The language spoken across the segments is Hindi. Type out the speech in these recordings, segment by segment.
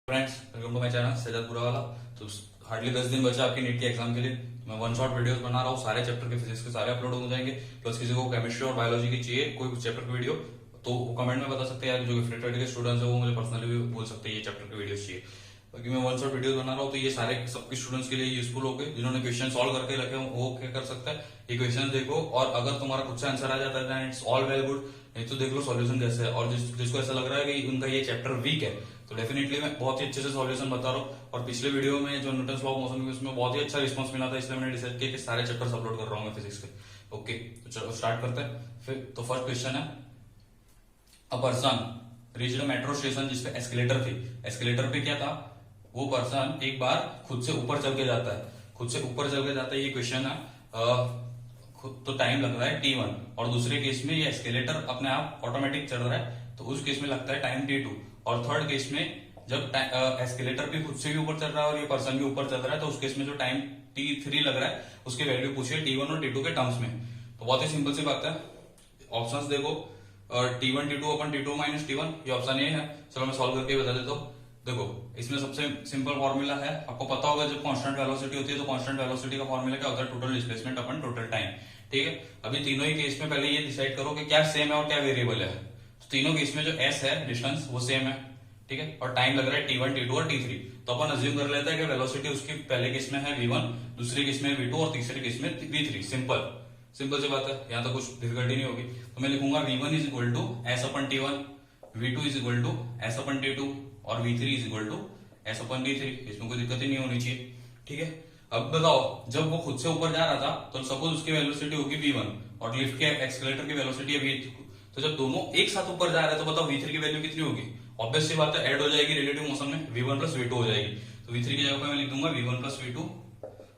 Friends, welcome to my channel Syed बुरा वाला। तो हार्डली 10 दिन बचा आपकी नीट के एग्जाम के लिए। मैं वन शॉट वीडियोस बना रहा हूँ, सारे चैप्टर के फिजिक्स के सारे अपलोड हो जाएंगे। प्लस किसी को केमिस्ट्री और बायोलॉजी की चाहिए कोई चैप्टर की वीडियो तो वो कमेंट में बता सकते हैं। जो फ्रेटर्निटी के स्टूडेंट्स है वो मुझे पर्सनली भी बोल सकते हैं ये चैप्टर की वीडियो चाहिए। बाकी मैं वन शॉट वीडियो बना रहा हूँ तो ये सारे सबके स्टूडेंट्स के लिए यूजफुल हो गए। जिन्होंने क्वेश्चन सॉल्व करके रखे वो क्या कर सकता है, ये क्वेश्चन देखो और अगर तुम्हारा खुद से आंसर आ जाता है इट्स ऑल वेल गुड। नहीं तो देख लो सॉल्यूशन कैसे है। और जिसको ऐसा लग रहा है कि उनका ये चैप्टर वीक है तो डेफिनेटली मैं बहुत ही अच्छे से सॉल्यूशन बता रहा हूँ। और पिछले वीडियो में जो न्यूटन्स लॉ ऑफ मोशन की उसमें बहुत ही अच्छा रिस्पांस मिला था, इसलिए मैंने डिसाइड किया कि सारे चैप्टर्स अपलोड कर रहा हूँ मैं फिजिक्स के। ओके, तो चलो स्टार्ट करते हैं फिर। तो फर्स्ट क्वेश्चन है, a person reached metro station जिसपे एस्केलेटर थी। एस्केलेटर पे क्या था, वो पर्सन एक बार खुद से ऊपर चल के जाता है। खुद से ऊपर चल के जाता है, ये क्वेश्चन है। तो टाइम लग रहा है t1 और दूसरे केस में ये एस्केलेटर अपने आप ऑटोमेटिक चढ़ रहा है तो उस केस में लगता है टाइम t2। और थर्ड केस में जब एस्केलेटर भी खुद से भी ऊपर चल रहा है और ये पर्सन भी ऊपर चल रहा है तो उस केस में जो टाइम t3 लग रहा है उसकी वैल्यू पूछिए t1 और t2 के टर्म्स में। तो बहुत ही सिंपल सी बात है, ऑप्शंस देखो t1 t2 अपन t2 माइनस t1, ये ऑप्शन ए है। चलो मैं सॉल्व करके बता देता हूँ। देखो इसमें सबसे सिंपल फॉर्मूला है, आपको पता होगा जब कांस्टेंट वेलोसिटी होती है तो कांस्टेंट वेलोसिटी का फॉर्मूला क्या होता है, टोटल डिस्प्लेसमेंट अपन टोटल टाइम। ठीक है, अभी तीनों ही केस में पहले ये डिसाइड करो कि क्या सेम है और क्या वेरिएबल है। तो तीनों केस में जो s है डिस्टेंस वो सेम है, ठीक है, और टाइम लग रहा है t1 t2 और t3। तो अपन अज्यूम कर लेते हैं कि वेलोसिटी उसकी पहले केस में है v1, दूसरे केस में v2 और तीसरे केस में v3। सिंपल सी बात है, यहाँ तो कुछ डिफिकल्टी नहीं होगी। तो मैं लिखूंगा v1 is equal to S upon t1, v2 is equal to S upon t2 और v3 is equal to S upon t3। इसमें कोई दिक्कत ही नहीं होनी चाहिए। ठीक है, अब बताओ जब वो खुद से ऊपर जा रहा था तो सपोज उसकी वेलोसिटी होगी v1 और लिफ्ट के एक्सीलरेटर की वेलोसिटी है v2। तो जब दोनों एक साथ ऊपर जा रहे हैं तो बताओ v3 की वैल्यू कितनी होगी। ऑब्वियस सी बात है, ऐड हो जाएगी रिलेटिव मोशन में, v1 प्लस v2 हो जाएगी। तो v3 की जगह पे मैं लिख दूंगा v1 प्लस v2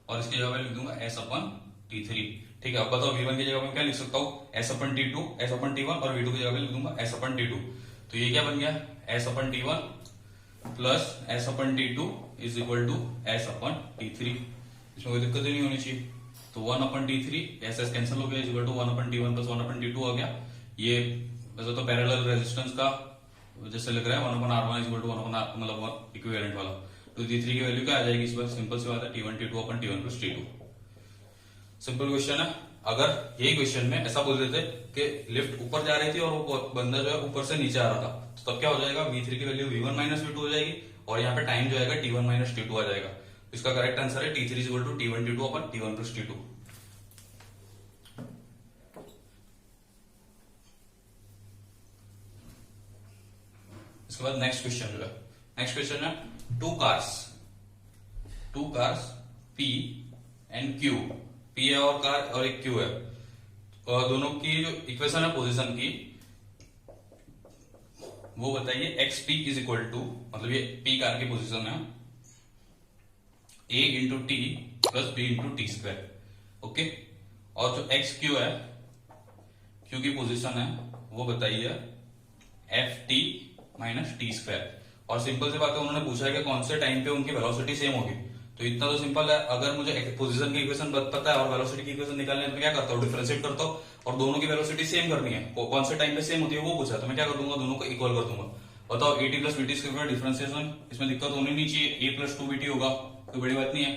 और इसकी जगह पे लिख दूंगा s अपन t3। ठीक है, अब बताओ v1 की जगह पे क्या लिख सकता हूँ, s upon t2, s upon t1 और v2 की जगह पे लिख दूंगा s अपन t2। तो ये क्या बन गया, s upon t1 plus s upon t2 is equal to s upon t3। इसमें कोई दिक्कत ही नहीं होनी चाहिए। तो 1 अपन t3 s कैंसिल हो गया, is equal to 1 upon t1 plus 1 upon t2 आ गया। ये वैसे तो पैरेलल रेजिस्टेंस का जैसे लग रहा है 1 अपन r1 इज इक्वल टू 1 अपन मतलब इक्विवेलेंट वाला। तो t3 की वैल्यू क्या आ जाएगी इस बार, सिंपल सी बात है t1 t2 अपन t1 plus t2। Simple question है। अगर यही क्वेश्चन में ऐसा बोल देते कि लिफ्ट ऊपर जा रही थी और वो बंदा जो है ऊपर से नीचे आ रहा था तो तब क्या हो जाएगा, v3 की वैल्यू v1 माइनस v2 हो जाएगी और यहाँ पे टाइम जो आएगा t1 माइनस t2 आ जाएगा। तो इसका करेक्ट आंसर है t3 equal to t1 t2 upon t1 plus t2। इसके बाद नेक्स्ट क्वेश्चन जो है, नेक्स्ट क्वेश्चन है two cars P and Q। P है और कार और एक Q है, और दोनों की जो इक्वेशन है पोजीशन की वो बताइए। XP इज इक्वल टू, मतलब ये P कार की पोजीशन है, A into T plus B into T square. Okay, और जो XQ है, Q की पोजीशन है वो बताइए FT माइनस टी स्क्वायर। और सिंपल सी बात है, उन्होंने पूछा है कि कौन से टाइम पे उनकी वेलोसिटी सेम होगी। तो इतना तो सिंपल है, अगर मुझे पोजीशन की इक्वेशन पता है और वेलोसिटी की इक्वेशन निकालने में क्या करता हूँ, डिफरेंशिएट करता हूँ और दोनों की वेलोसिटी सेम करनी है। कौन से टाइम पे सेम होती है वो पूछा, तो मैं क्या कर दूंगा, दोनों को इक्वल कर दूंगा। बताओ at plus BT square differentiation, इसमें दिक्कत होनी नहीं चाहिए, a प्लस 2bt होगा, कोई बड़ी बात नहीं है।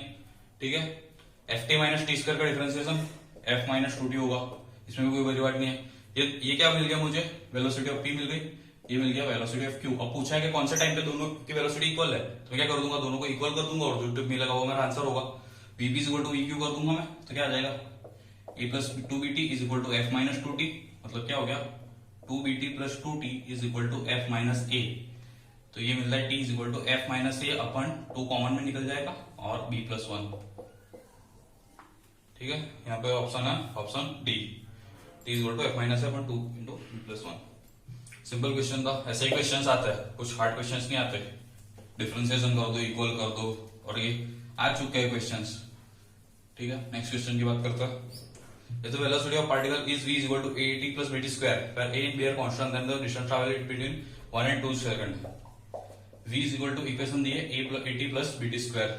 ठीक है, ft माइनस टी स्क्वायर का डिफरेंशिएशन f माइनस 2t होगा, इसमें भी कोई बड़ी बात नहीं है। ये क्या मिल गया मुझे, वेलोसिटी ऑफ p मिल गई, ये मिल गया वेलोसिटी ऑफ q। अब पूछा है कि कौन से टाइम पे दोनों की वेलोसिटी इक्वल है, तो मैं क्या कर दूंगा, दोनों को इक्वल कर दूंगा और जो मिलेगा वो मेरा आंसर होगा। vp is equal to eq कर दूंगा मैं, तो क्या आ जाएगा a plus 2bt is equal to f minus 2t। मतलब क्या हो गया, 2bt plus 2t is equal to f minus a। तो ये मिलता है t is equal to f minus a upon 2 common में निकल जाएगा और b प्लस 1। ठीक है, यहाँ पे ऑप्शन है option D, t is equal to f minus a upon 2 into b plus 1। Simple question था, ऐसे ही क्वेश्चंस आते हैं, कुछ हार्ड क्वेश्चंस नहीं आते। डिफरेंशिएशन कर दो, इक्वल कर दो, और ये आ चुके हैं क्वेश्चंस। ठीक है, नेक्स्ट क्वेश्चन की बात करते हैं। तो velocity of particle is v is equal to at plus bt square where a and b are constant then the distance traveled between 1 and 2 second. v is equal to equation दी है at plus bt square,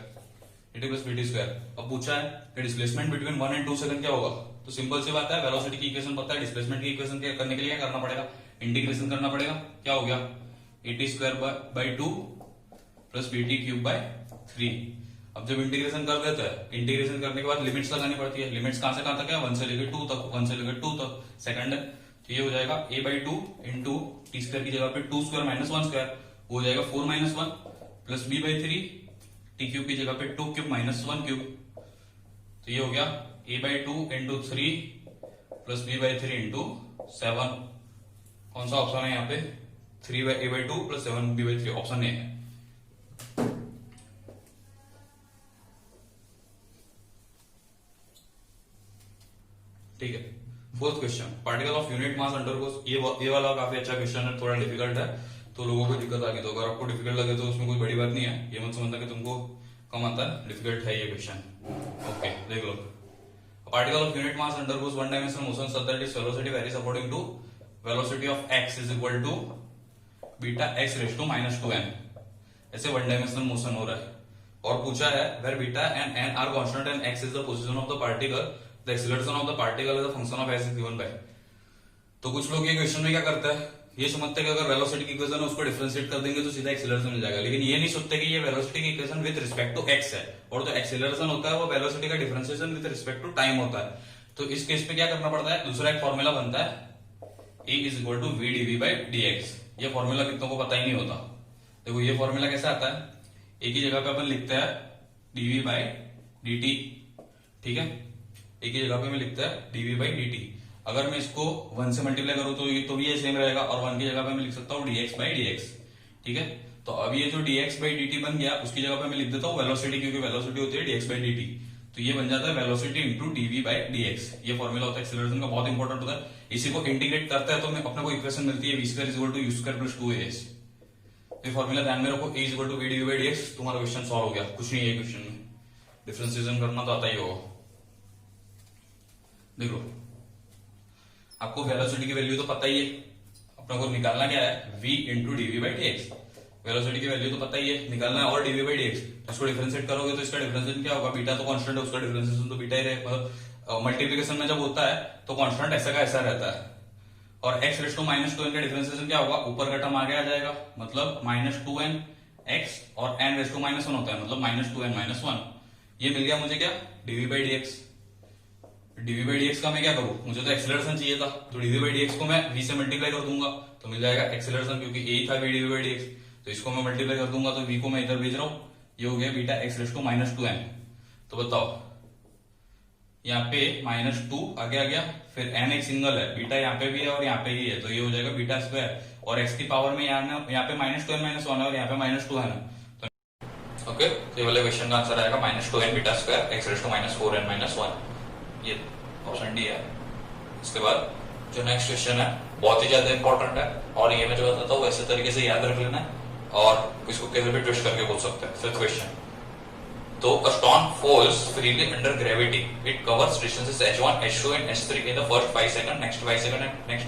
at plus bt square. अब पूछा है कि डिस्प्लेसमेंट बिटवीन 1 and 2 सेकंड क्या होगा। तो सिंपल सी बात है, वेलोसिटी की इक्वेशन पता है, डिस्प्लेसमेंट की इक्वेशन करने के लिए क्या करना पड़ेगा, इंटीग्रेशन करना पड़ेगा। क्या हो गया, at square by 2 plus BT cube by 3। अब जब इंटीग्रेशन कर देते हैं, इंटीग्रेशन करने के बाद लिमिट्स लगानी पड़ती है। लिमिट्स कहां से कहां तक है? 1 से लेकर 2 तक, 1 से लेकर 2 तक। सेकंड है तो ये हो जाएगा a/2 इंटू टी स्क्वायर की जगह पे 2 स्क्वायर माइनस 1 स्क्वायर, वो हो जाएगा 4 minus 1 plus b/3 T cube की जगह पे 2 क्यूब माइनस 1 क्यूब। तो ये हो गया a/2 into 3 plus b/3 into 7। कौन सा ऑप्शन है यहाँ पे? 3a/2 plus 7b/3 option A है। ठीक है। Fourth question, particle of unit mass undergoes, ये वाला काफी अच्छा क्वेश्चन है, थोड़ा डिफिकल्ट है तो लोगों को दिक्कत आ गई। तो अगर आपको डिफिकल्ट लगे तो उसमें कोई बड़ी बात नहीं है, ये मत समझना कि तुमको कम आता है, डिफिकल्ट है ये क्वेश्चन। ओके देख लो, particle of unit mass undergoes one dimensional motion such that its velocity varies according to velocity of x is equal to beta x raise to -2n। ऐसे वन डायमेंशनल मोशन हो रहा है और पूछा है where beta and n are constant and x is the position of the particle, the acceleration of the particle is a function of s given by. तो कुछ लोग ये क्वेश्चन में क्या करते हैं, ये समझते हैं कि अगर वेलोसिटी की इक्वेशन है उसको डिफरेंशिएट कर देंगे तो सीधा एक्सीलरेशन मिल जाएगा, लेकिन ये नहीं सोचते कि ये वेलोसिटी की equation with respect to x है और जो एक्सीलरेशन होता है वो वेलोसिटी का differentiation with respect to time होता है। तो इस केस में क्या करना पड़ता है, दूसरा एक फॉर्मूला बनता है E is equal to V DV by dx। ये फॉर्मूला कितनों को पता ही नहीं होता। देखो ये फॉर्मूला कैसे आता है, एक ही जगह पे अपन लिखते हैं dv बाई dt, ठीक है, एक ही जगह पे मैं लिखता है dv बाई dt। अगर मैं इसको 1 से मल्टीप्लाई करूं तो भी ये सेम रहेगा और 1 की जगह पे मैं लिख सकता हूँ dx बाई dx, ठीक है। तो अब ये जो dx बाई dt बन गया उसकी जगह पे मैं लिख देता हूँ वेलोसिटी, क्योंकि वेलोसिटी होती है dx बाई dt, तो ये बन जाता है velocity into dv by dx। ये फॉर्मूला होता है एक्सीलरेशन का, बहुत इंपॉर्टेंट होता है। इसी को इंटीग्रेट करता है तो अपने को इक्वेशन मिलती है v square is equal to u square plus 2as। ये फॉर्मूला ध्यान में रखो, e is equal to v dv by dx, तुम्हारा क्वेश्चन सॉल्व हो गया। कुछ नहीं है क्वेश्चन में, डिफरेंशिएशन करना तो आता ही होगा। देखो आपको वेलोसिटी की वैल्यू तो पता ही है, अपने को निकालना क्या है v into DV by dx। Velocity की वैल्यू तो पता ही है, निकालना है और dv बाई dx। तो इसको डिफरेंशिएट करोगे तो इसका डिफरेंशिएशन क्या होगा, बीटा तो कांस्टेंट है, उसका डिफरेंशिएशन तो बीटा ही रहेगा। मल्टीप्लिकेशन में जब होता है तो कांस्टेंट ऐसा का ऐसा रहता है। और x रेज़ टू -2n का डिफरेंशिएशन क्या होगा, ऊपर का टर्म आगे आ जाएगा, मतलब -2n x और n रेज़ टू -1 होता है, मतलब -2n -1। ये मिल गया मुझे क्या, dv by dx। dv by dx का मैं क्या करूं, मुझे तो एक्सीलरेशन चाहिए था, तो dv बाई dx को मैं v से मल्टीप्लाई कर दूंगा तो मिल जाएगा एक्सीलरेशन, क्योंकि यही था v dv बाई dx। तो इसको मैं मल्टीप्लाई कर दूंगा तो v को मैं इधर भेज रहा हूं, ये हो गया beta x raise to -2n। तो बताओ यहाँ पे -2 आगे आ गया, फिर n एक सिंगल है, बीटा यहाँ पे भी है और यहाँ पे ही है, तो ये हो जाएगा बीटा स्क्वायर, और x की पावर में यहाँ पे -2n -1 है और यहाँ पे -2n है। तो ओके, तो ये वाले क्वेश्चन का आंसर आएगा -2n beta square x raise to -4n -1। ये ऑप्शन डी है। इसके बाद जो नेक्स्ट क्वेश्चन है बहुत ही ज्यादा इंपॉर्टेंट है, और ये मैं जो बताता हूँ वैसे तरीके से याद रख लेना है और इसको कैसे भी ट्विस्ट करके बोल सकते हैं। फिफ्थ क्वेश्चन, तो a stone falls freely under gravity. It covers distances h1, h2 and h3 in the first 5 seconds, next 5 seconds and next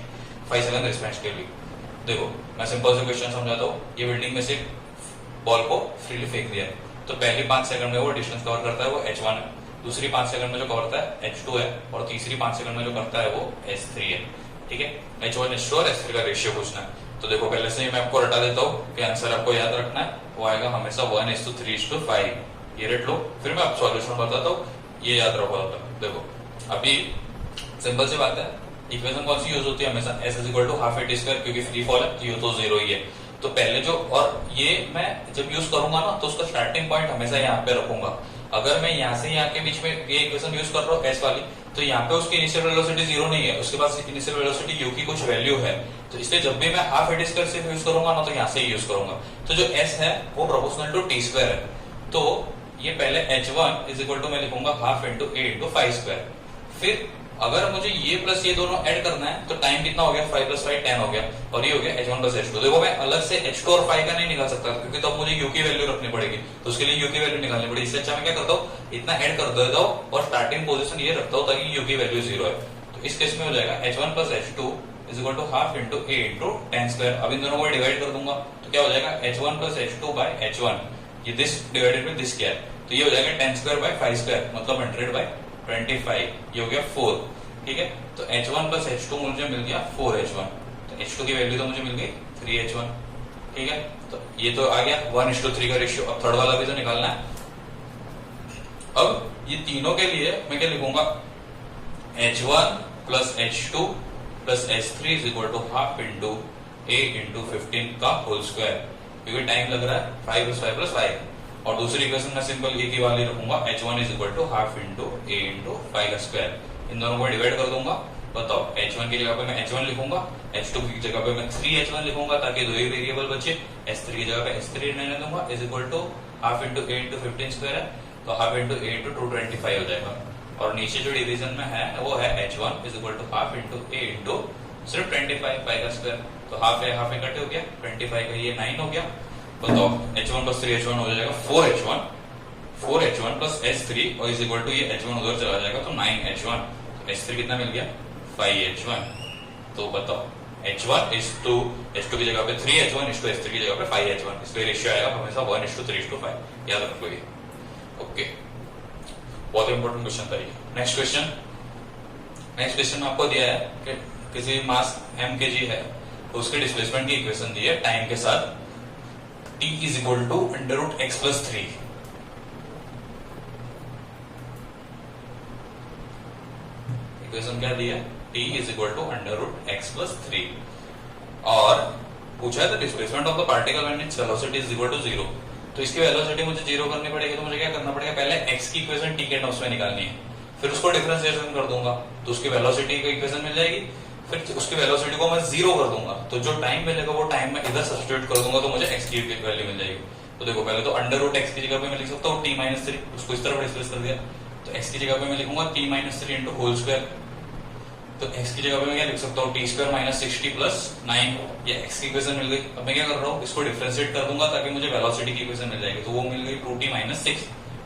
5 seconds respectively. देखो मैं सिंपल से क्वेश्चन समझाता हूँ। ये बिल्डिंग में से बॉल को फ्रीली फेंक दिया है, तो पहली 5 सेकंड में वो डिस्टेंस कवर करता है वो h1 है, दूसरी 5 सेकंड में जो कवर करता है h2 है, और तीसरी 5 सेकंड में जो करता है वो h3 है, ठीक है। h1 h2 और h3 का रेशियो पूछना है। तो देखो पहले से ही मैं आपको रटा देता हूँ कि आंसर आपको याद रखना है, वो आएगा हमेशा 1:3:5। ये रेट लो, फिर मैं आपको सॉल्यूशन बताता हूँ, ये याद रखो। देखो अभी सिंपल सी बात है, इक्वेशन कौन सी यूज होती है हमेशा, s is equal to half a t square, क्योंकि फ्री फॉल है तो ये तो 0 ही है। तो पहले जो, और ये मैं जब यूज करूंगा ना तो उसका स्टार्टिंग पॉइंट हमेशा यहाँ पे रखूंगा। अगर मैं यहाँ से यहाँ के बीच में ये इक्वेशन यूज कर रहा हूँ s वाली, तो यहाँ पे उसकी इनिशियल वेलोसिटी 0 नहीं है, उसके पास इनिशियल वेलोसिटी u की कुछ वैल्यू है, तो इसलिए जब भी मैं हाफ a t स्क्वायर से यूज करूंगा ना तो यहाँ से यूज करूंगा। तो जो s है वो प्रोपोर्शनल टू t स्क्वायर है, तो ये पहले h1 इज इक्वल टू मैं लिखूंगा half into a into 5 square. फिर अगर मुझे ये प्लस ये दोनों ऐड करना है तो टाइम कितना हो गया, 5 + 5 10 हो गया, और ये हो गया h1 + h2। देखो मैं अलग से h2 और 5 का नहीं निकाल सकता, क्योंकि तब मुझे u की वैल्यू रखनी पड़ेगी, तो उसके लिए u की वैल्यू निकालनी पड़ेगी। इससे अच्छा मैं क्या करता हूँ, इतना ऐड कर देता हूँ और स्टार्टिंग पोजीशन ये रखता हूँ ताकि u की वैल्यू 0 है। तो इस केस में हो जाएगा h1 + h2 is equal to half into a into 10 square. अब इन दोनों को डिवाइड कर दूंगा तो क्या हो जाएगा, h1 + h2 बाय h1, ये दिस डिवाइडेड बाय दिस क्या है, तो ये हो जाएगा 10 स्क्वायर बाय 5 स्क्वायर, मतलब 100/25। ये हो गया 4, ठीक है। तो h1 + h2 मुझे मिल गया 4h1, तो h2 की वैल्यू तो मुझे मिल गई 3h1, ठीक है। तो ये तो आ गया 1:3 का रेशियो। अब थर्ड वाला भी तो निकालना है। अब ये तीनों के लिए मैं क्या लिखूंगा, H1 plus H2 plus H3 is equal to half into A into 15 का होल स्क्वायर, क्योंकि टाइम लग रहा है 5 + 5 + 5। और दूसरी इक्वेशन में सिंपल एक ही वाली रखूंगा, H1 is equal to half into A into 5 का स्क्वायर। इन दोनों को डिवाइड कर दूंगा। बताओ, H1 की जगह पे मैं H1 लिखूंगा, H2 की जगह पे मैं 3H1 लिखूंगा ताकि दो ही वेरिएबल बचे। H3 की जगह पे H3 रहने दूंगा, is equal to half into A into 15 square है, तो हाफ इंटू A इंटू 225 हो जाएगा। और नीचे जो डिवीजन में है वो है H1 is equal to half into A into सिर्फ 25 5 का स्क्वायर, तो हाफ है हाफ कट हो गया, 25 का ये 9 हो गया। बताओ, H1 प्लस 3H1 हो जाएगा 4H1 प्लस H3 और इज इक्वल टू ये H1 उधर चला जाएगा तो 9H1, तो H3 कितना मिल गया 5H1। तो बताओ, H1 इज टू H2 की जगह पे 3H1 इज टू H3 की जगह पे 5H1, इसलिए रेशियो आएगा हमेशा 1:3:5, याद रखो ये। ओके, बहुत इंपॉर्टेंट क्वेश्चन था ये। नेक्स्ट क्वेश्चन में आपको दिया है कि किसी मास mkg है, तो उसके डिस्प्लेसमेंट की इक्वेशन दी है टाइम के साथ, t is equal to √x + 3। Equation क्या दी है, t is equal to √x + 3, और पूछा है the displacement of the particle when it's velocity is equal to 0। तो इसकी वेलोसिटी मुझे 0 करनी पड़ेगी, तो मुझे क्या करना पड़ेगा, पहले x की इक्वेशन t के टर्म्स में निकालनी है, फिर उसको डिफरेंशिएशन कर दूंगा तो उसकी वेलोसिटी की इक्वेशन मिल जाएगी, फिर उसकी वेलोसिटी को मैं 0 कर दूंगा, तो जो टाइम मिलेगा वो टाइम में इधर सब्स्टिट्यूट कर दूंगा, तो मुझे x की वैल्यू मिल जाएगी। तो देखो, पहले तो √x की जगह पे मैं लिख सकता हूँ t - 3, उसको इस तरफ डिस्प्लेस कर दिया, तो x की जगह पे मैं लिखूंगा t - 3 इंटू होल स्क्वायर। तो x की जगह पे मैं क्या लिख सकता हूँ, t² - 60 + 9, ये x की इक्वेशन मिल गई। अब मैं क्या कर रहा हूँ, इसको डिफरेंशिएट कर दूंगा ताकि मुझे वेलोसिटी की इक्वेशन मिल जाएगी, तो वो मिल गई 2t - 6।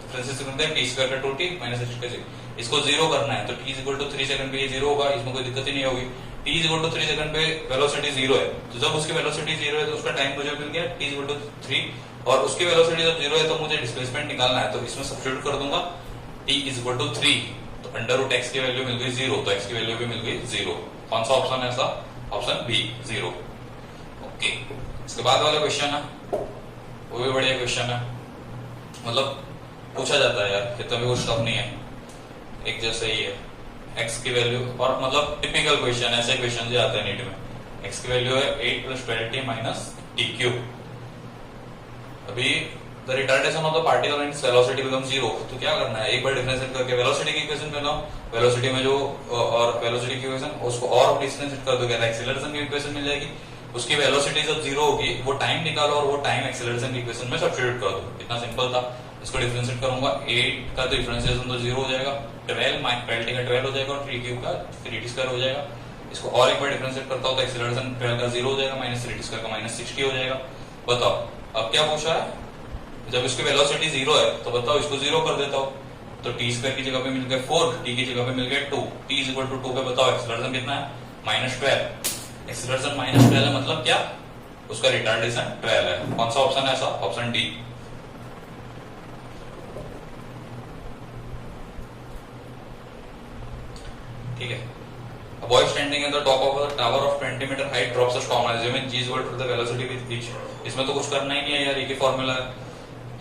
डिफरेंशिएट करते हैं, t² का 2t - 6 का 6, इसको 0 करना है, तो t = 3 सेकंड पे ये 0 होगा, इसमें कोई दिक्कत ही नहीं होगी। t = 3 सेकंड पे वेलोसिटी 0 है, तो जब उसकी वेलोसिटी 0 है तो उसका टाइम मुझे मिल गया t = 3, और उसकी वेलोसिटी जब 0 है तो मुझे डिस्प्लेसमेंट निकालना है, तो इसमें सब्स्टिट्यूट कर दूंगा t = 3, तो √x की वैल्यू मिल गई 0, तो x की वैल्यू भी मिल गई 0। कौन सा ऑप्शन है ऐसा, ऑप्शन बी 0। ओके, इसके बाद वाला क्वेश्चन है, वो भी बढ़िया क्वेश्चन है, मतलब पूछा जाता है यार, कितना भी कुछ टफ नहीं है, एक जैसे ही है। x की वैल्यू, और मतलब टिपिकल क्वेश्चन, ऐसे क्वेश्चन जो आते हैं नीट में। x की वैल्यू है 8 + 12t - t³। अभी the retardation of the particle and its velocity become 0, तो क्या करना है, एक बार डिफरेंशिएट करके वेलोसिटी की इक्वेशन में लाओ, वेलोसिटी में जो और वेलोसिटी की इक्वेशन उसको और डिफरेंशिएट कर दो, क्या एक्सीलरेशन की इक्वेशन मिल जाएगी। उसकी वेलोसिटी जब 0 होगी, वो टाइम निकालो और वो टाइम एक्सीलरेशन की इक्वेशन में सब्स्टिट्यूट कर दो, इतना सिंपल था। इसको डिफरेंशिएट करूंगा, 8 का तो डिफरेंशिएशन तो 0 हो जाएगा, 12 का 12 हो जाएगा और 3³ का 3t² हो जाएगा। इसको और एक बार डिफरेंशिएट करता हूं तो एक्सीलरेशन 12 का 0 हो जाएगा, -3t² का -60 हो जाएगा। बताओ, अब क्या पूछा है, जब इसकी वेलोसिटी 0 है तो बताओ इसको 0 कर देता हूं, तो t² की जगह पे मिल गया 4, t की जगह पे मिल गया 2, t = 2 पे बताओ एक्सीलरेशन कितना है, -12। एक्सीलरेशन -12 है, मतलब क्या, उसका रिटार्डेशन 12 है। कौन सा ऑप्शन है ऐसा, ऑप्शन डी। ठीक है, a boy standing at the top of a tower of 20 meter height drops a stone, assuming g is equal to the velocity with each। इसमें तो कुछ करना ही नहीं है यार, एक ही फॉर्मूला है,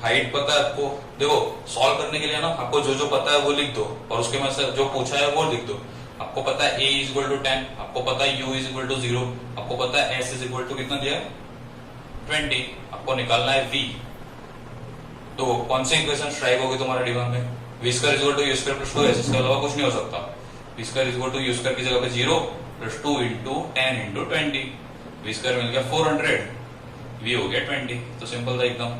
हाइट पता है आपको। देखो, सॉल्व करने के लिए ना आपको जो जो पता है वो लिख दो, और उसके में से जो पूछा है वो लिख दो। आपको पता है a = 10, आपको पता है u = 0, आपको पता है s = कितना दिया है 20, आपको निकालना है v। तो कौन सी इक्वेशन स्ट्राइक होगी तुम्हारे दिमाग में, v² = u² + 2s, इसके अलावा कुछ नहीं हो सकता। v² = u² की जगह पे 0 + 2 × 10 × 20, v² मिल गया 400, v हो गया 20, तो सिंपल था एकदम।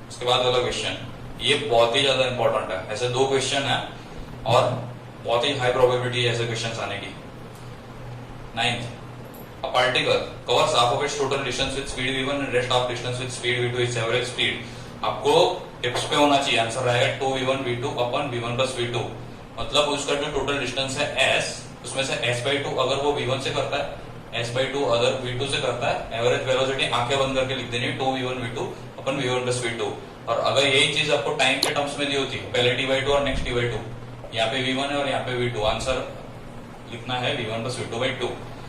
उसके बाद वाला क्वेश्चन, ये बहुत ही ज्यादा इंपॉर्टेंट है, ऐसे दो क्वेश्चन है और बहुत ही हाई प्रोबेबिलिटी है ऐसे क्वेश्चन आने की। 9th, a particle covers half of its total distance with speed v1 and rest of distance with speed v2 is average speed। आपको टिप्स पे होना चाहिए, आंसर आएगा 2v1 v2 / v1 + v2, मतलब उसका जो टोटल डिस्टेंस है s, उसमें से s/2 अगर वो v1 से करता है, s/2 अगर v2 से करता है, एवरेज वेलोसिटी आंखें बंद करके लिख देनी है 2v1 v2 / v1 + v2। और अगर यही चीज आपको टाइम के टर्म्स में दी होती है, पहले t/2 और नेक्स्ट t/2, यहाँ पे v1 है और यहाँ पे v2, आंसर लिखना है v1 + v2/2।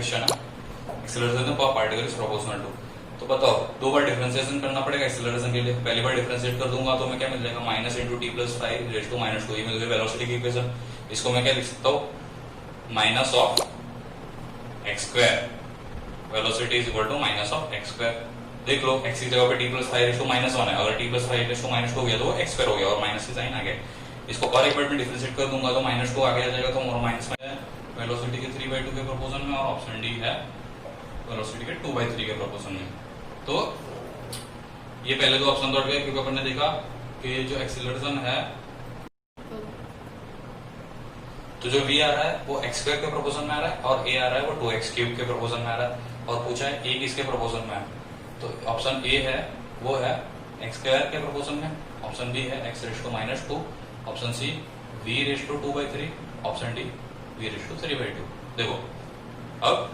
क्वेश्चन है, एक्सेलरेशन पर पार्टिकल इज प्रोपोर्शनल टू। तो बताओ, दो बार डिफरेंशिएशन करना पड़ेगा एक्सेलरेशन के लिए। पहली बार डिफरेंशिएट कर दूंगा तो मैं क्या मिल जाएगा, minus into T plus 5 raise to minus 2, ये मिल गई वेलोसिटी की इक्वेशन। इसको मैं क्या लिख सकता हूँ, minus of X square, velocity is equal to minus of X square. देख लो, एक्स की जगह पे T plus 5 raise to minus 1 है, अगर T plus 5 raise to minus 2 हो गया तो एक्स स्क्वायर हो गया और माइनस की साइन आ गया। इसको और एक बार में डिफरेंशिएट कर दूंगा तो माइनस 2 आगे आ जाएगा, तो मोर माइनस में वेलोसिटी के 3/2 के प्रोपोर्शन में, और ऑप्शन डी है वेलोसिटी के 2/3 के प्रोपोर्शन में। तो ये पहले दो ऑप्शन तो हट गए, क्योंकि अपन ने देखा कि जो एक्सीलरेशन है, तो जो v आ रहा है वो एक्स स्क्वायर के प्रोपोर्शन में आ रहा है, और a आ रहा है वो 2x क्यूब के प्रोपोर्शन में आ रहा है। और पूछा है a किसके प्रोपोर्शन में है, तो ऑप्शन ए है वो है एक्स स्क्वायर के प्रोपोर्शन में, ऑप्शन बी है x raise to minus 2, option C v raise to 2/3, option D v raise to 3/2। देखो, अब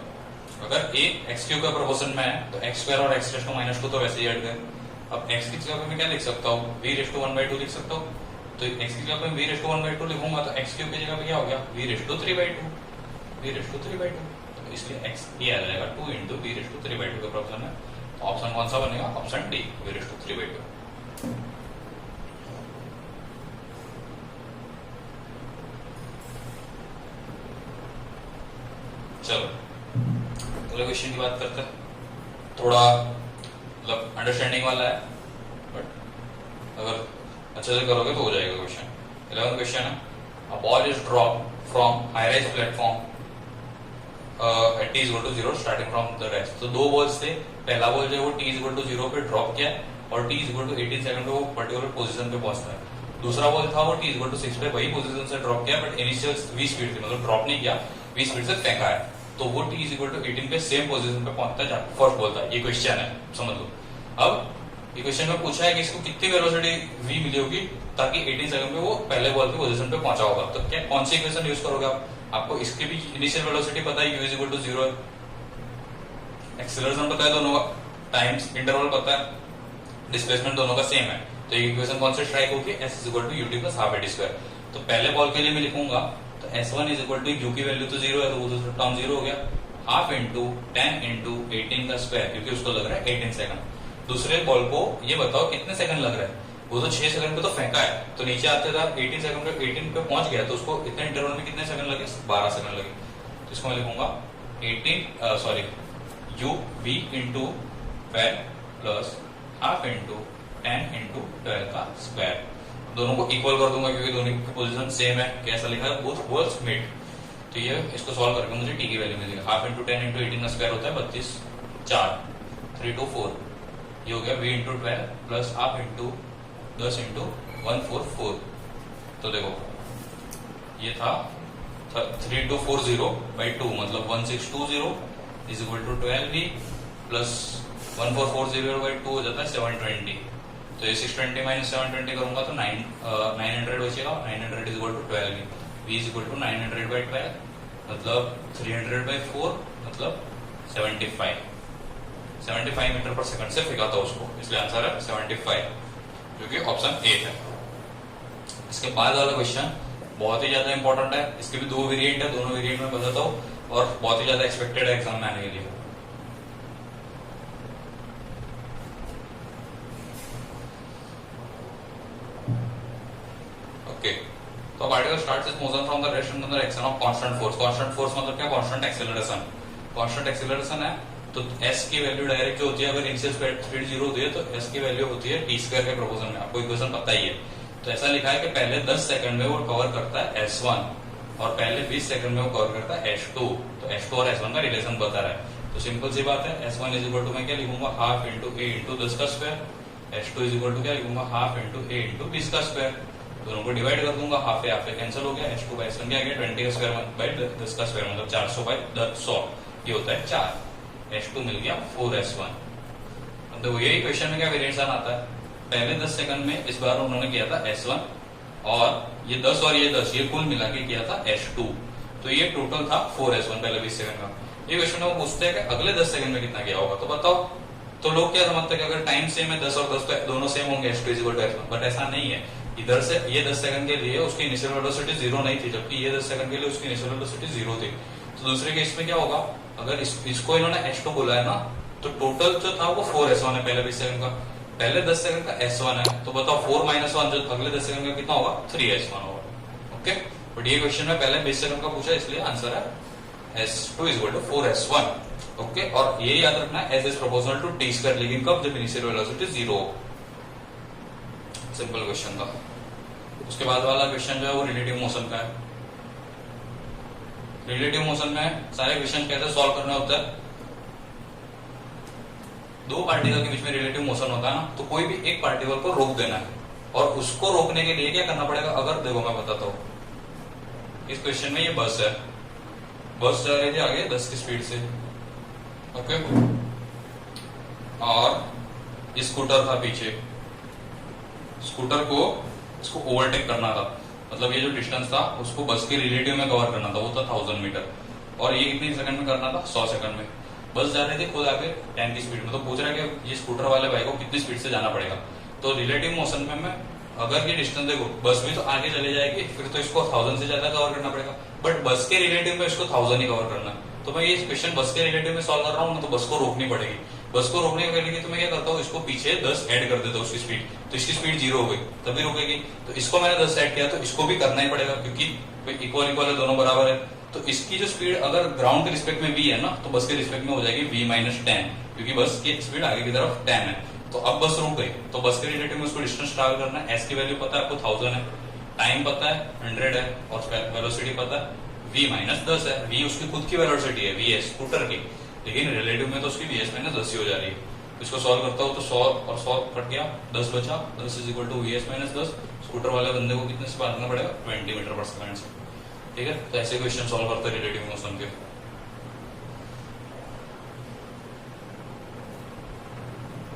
अगर a एक्स क्यूब का प्रोपोर्शन में है तो एक्स स्क्वायर और एक्स रेज टू माइनस 2 तो वैसे ही हट गए। अब x की जगह पे मैं क्या लिख सकता हूँ, v रेज टू 1/2 लिख सकता हूँ। तो x की जगह पे v रेज टू 1/2 लिखूंगा तो x क्यूब की जगह पे क्या हो गया, v raise to 3/2, v raise to 3/2। तो इसलिए x ये आ जाएगा 2 इंटू v रेज टू 3/2 के प्रोपोर्शन में। तो ऑप्शन कौन सा बनेगा, option D, v raise to 3/2। चलो अगले क्वेश्चन की बात करते हैं। थोड़ा मतलब अंडरस्टैंडिंग वाला है, बट अगर अच्छे से करोगे तो हो जाएगा क्वेश्चन। 11th क्वेश्चन है, a ball is drop from high rise platform at t equal to 0 starting from the rest. तो दो बॉल्स थे, पहला बॉल जो है वो t इक्वल टू 0 पे ड्रॉप किया है और t इक्वल टू 18 सेकंड पे वो पर्टिकुलर पोजीशन पे पहुंचता है। दूसरा बॉल था वो t इक्वल टू 6 पे वही पोजीशन से ड्रॉप किया, बट इनिशियल v स्पीड थी, मतलब ड्रॉप नहीं किया, v स्पीड से फेंका है, तो वो t इक्वल टू 18 पे सेम पोजीशन पे पहुंचता है जहां फर्स्ट बॉल था। ये क्वेश्चन है, समझ लो। अब ये क्वेश्चन में पूछा है कि इसको कितनी वेलोसिटी v मिली होगी ताकि 18 सेकंड पे वो पहले बॉल की पोजीशन पे पहुंचा होगा। तो क्या कौन सी इक्वेशन यूज करोगे आप, आपको इसके भी इनिशियल वेलोसिटी पता है, u इज इक्वल टू 0 है, एक्सेलरेशन पता है दोनों का, टाइम्स इंटरवल पता है, डिस्प्लेसमेंट दोनों का सेम है। तो ये इक्वेशन कौन से स्ट्राइक होगी, s is equal to ut plus half at square. तो पहले बॉल के लिए मैं लिखूंगा तो s1 is equal to u की वैल्यू तो 0 है, तो वो तो टर्म 0 हो गया, हाफ इंटू 10 इंटू 18 का स्क्वायर, क्योंकि उसको लग रहा है 18 सेकंड। दूसरे बॉल को ये बताओ कितने सेकंड लग रहा है, वो तो 6 सेकंड पे तो फेंका है, तो नीचे आते था 18 सेकंड पे 18 पे पहुंच गया, तो उसको इतने इंटरवल में कितने सेकंड लगे, 12 सेकंड लगे। तो इसको मैं लिखूंगा 18 sorry u v into 12 plus half into 10 into 12 का स्क्वायर। दोनों को इक्वल कर दूंगा क्योंकि दोनों की पोजीशन सेम है। कैसा लिखा है, बोथ बॉल्स मीट। तो ये इसको सॉल्व करके मुझे t की वैल्यू मिलेगी, हाफ इंटू 10 इंटू 18 का स्क्वायर होता है 32, 4 3 2 4, ये हो गया v into 12 plus half into 10 into 144। तो देखो ये था 3240/2 मतलब 1620 is equal to 12v plus 1440/2 हो जाता है 720। तो ये 620 माइनस 720 करूंगा तो 900 बचेगा। 900 is equal to 12v, v is equal to 900/12 मतलब 300/4 मतलब 75 मीटर पर सेकंड से फेंका था उसको, इसलिए आंसर है 75 जो कि ऑप्शन ए है। इसके बाद वाला क्वेश्चन बहुत ही ज्यादा इंपॉर्टेंट है। इसके भी दो वेरिएंट है, दोनों वेरिएंट में बताता हूँ और बहुत ही ज्यादा एक्सपेक्टेड है एग्जाम में आने के लिए। ओके, तो particle starts it's motion from the rest under the action of constant force. Constant force मतलब क्या? Constant acceleration. कांस्टेंट एक्सेलरेशन है तो s की वैल्यू डायरेक्ट जो होती है, अगर इनिशियल स्पीड 0 होती है तो s की वैल्यू होती है t स्क्वायर के प्रोपोर्शन में। आपको इक्वेशन पता ही है। तो ऐसा लिखा है कि पहले 10 सेकंड में वो कवर करता है s1 और पहले 20 सेकंड में वो कवर करता है s2। तो s2 और s1 का रिलेशन बता रहा है। तो सिंपल सी बात है, s1 इज इक्वल टू मैं क्या लिखूंगा? हाफ इंटू a इंटू 10 का square. s2 is equal to क्या लिखूंगा? हाफ इंटू a इंटू 20 का स्क्वायर। दोनों को डिवाइड कर दूंगा, हाफ ए कैंसिल हो गया। s2 बाई s1 क्या गया? 20 का स्क्वायर बाई 10 का स्क्वायर मतलब 400/100, ये होता है 4। s2 मिल गया 4s1। तो यही क्वेश्चन में क्या वेरिएशन आता है? पहले 10 सेकंड में इस बार उन्होंने किया था s1 और ये 10 और ये 10 ये कुल मिला के किया था s2। तो ये टोटल था 4s1 पहले 20 सेकंड का। ये क्वेश्चन में पूछते हैं कि अगले 10 सेकंड में कितना किया होगा, तो बताओ। तो लोग क्या समझते हैं कि अगर टाइम सेम है 10 और 10 पे दोनों सेम होंगे s2 is equal to s1, but ऐसा नहीं है। इधर से ये 10 सेकंड के लिए उसकी इनिशियल वेलोसिटी 0 नहीं थी, जबकि ये 10 सेकंड के लिए उसकी इनिशियल वेलोसिटी 0 थी। तो दूसरे केस में क्या होगा? अगर इसको इन्होंने s2 बोला है ना, तो टोटल जो था वो 4s1 है पहले 20 सेकंड का। पहले 10 सेकंड का s1 है, तो बताओ 4 माइनस 1 जो अगले 10 सेकंड का कितना होगा? 3s1 होगा। ओके, बट ये क्वेश्चन में पहले 20 सेकंड का पूछा, इसलिए आंसर है s2 is equal to 4s1। Okay, और ये याद रखना है s is proportional to t square, लेकिन कब? जब इनिशियल वेलोसिटी 0 हो। सिंपल क्वेश्चन था। उसके बाद वाला क्वेश्चन जो है वो रिलेटिव मोशन का है। रिलेटिव मोशन में सारे क्वेश्चन कैसे सॉल्व करना होता है? दो पार्टिकल के बीच में रिलेटिव मोशन होता है ना, तो कोई भी एक पार्टिकल को रोक देना है। और उसको रोकने के लिए क्या करना पड़ेगा? अगर देखो मैं बताता हूं, इस क्वेश्चन में ये बस है, बस जा रही थी आगे 10 की स्पीड से। ओके, और स्कूटर था पीछे। स्कूटर को इसको ओवरटेक करना था, मतलब ये जो डिस्टेंस था उसको बस के रिलेटिव में कवर करना था, वो था 1000 मीटर। और ये कितनी सेकंड में करना था? 100 सेकंड में। बस जा रही थी खुद आगे 10 की स्पीड में, तो पूछ रहा है कि ये स्कूटर वाले भाई को कितनी स्पीड से जाना पड़ेगा। तो रिलेटिव मोशन में मैं अगर ये डिस्टेंस देखो, बस भी तो आगे चले जाएगी, फिर तो इसको 1000 से ज्यादा कवर करना पड़ेगा, बट बस के रिलेटिव में इसको 1000 ही कवर करना है। तो मैं ये क्वेश्चन बस के रिलेटिव में सॉल्व कर रहा हूँ ना, तो बस को रोकनी पड़ेगी। बस को रोकने के लिए तो मैं क्या करता हूँ, इसको पीछे 10 ऐड कर देता हूँ उसकी स्पीड, तो इसकी स्पीड 0 हो गई, तभी रुकेगी। तो इसको मैंने 10 ऐड किया, तो इसको भी करना ही पड़ेगा, क्योंकि इक्वल इक्वल है, दोनों बराबर है। तो इसकी जो स्पीड अगर ग्राउंड के रिस्पेक्ट में v है ना, तो बस के रिस्पेक्ट में हो जाएगी v माइनस 10, क्योंकि बस की स्पीड आगे की तरफ 10 है। तो अब बस रुक गई, तो बस के रिलेटिव में उसको डिस्टेंस ट्रैवल करना है। s की वैल्यू पता है आपको 1000 है, टाइम पता है 100 है, और वेलोसिटी पता है v माइनस 10 है। v उसकी खुद की वेलोसिटी है, v है स्कूटर की, लेकिन रिलेटिव में तो उसकी vs माइनस 10 ही हो जा रही है। इसको सॉल्व करता हूँ तो 100 और 100 कट गया, 10 बचा। 10 is equal to vs minus 10। Scooter वाले बंदे को कितने से भागना पड़ेगा? 20 मीटर पर सेकंड से। ठीक है, तो ऐसे क्वेश्चन सॉल्व करते हैं रिलेटिव मोशन के।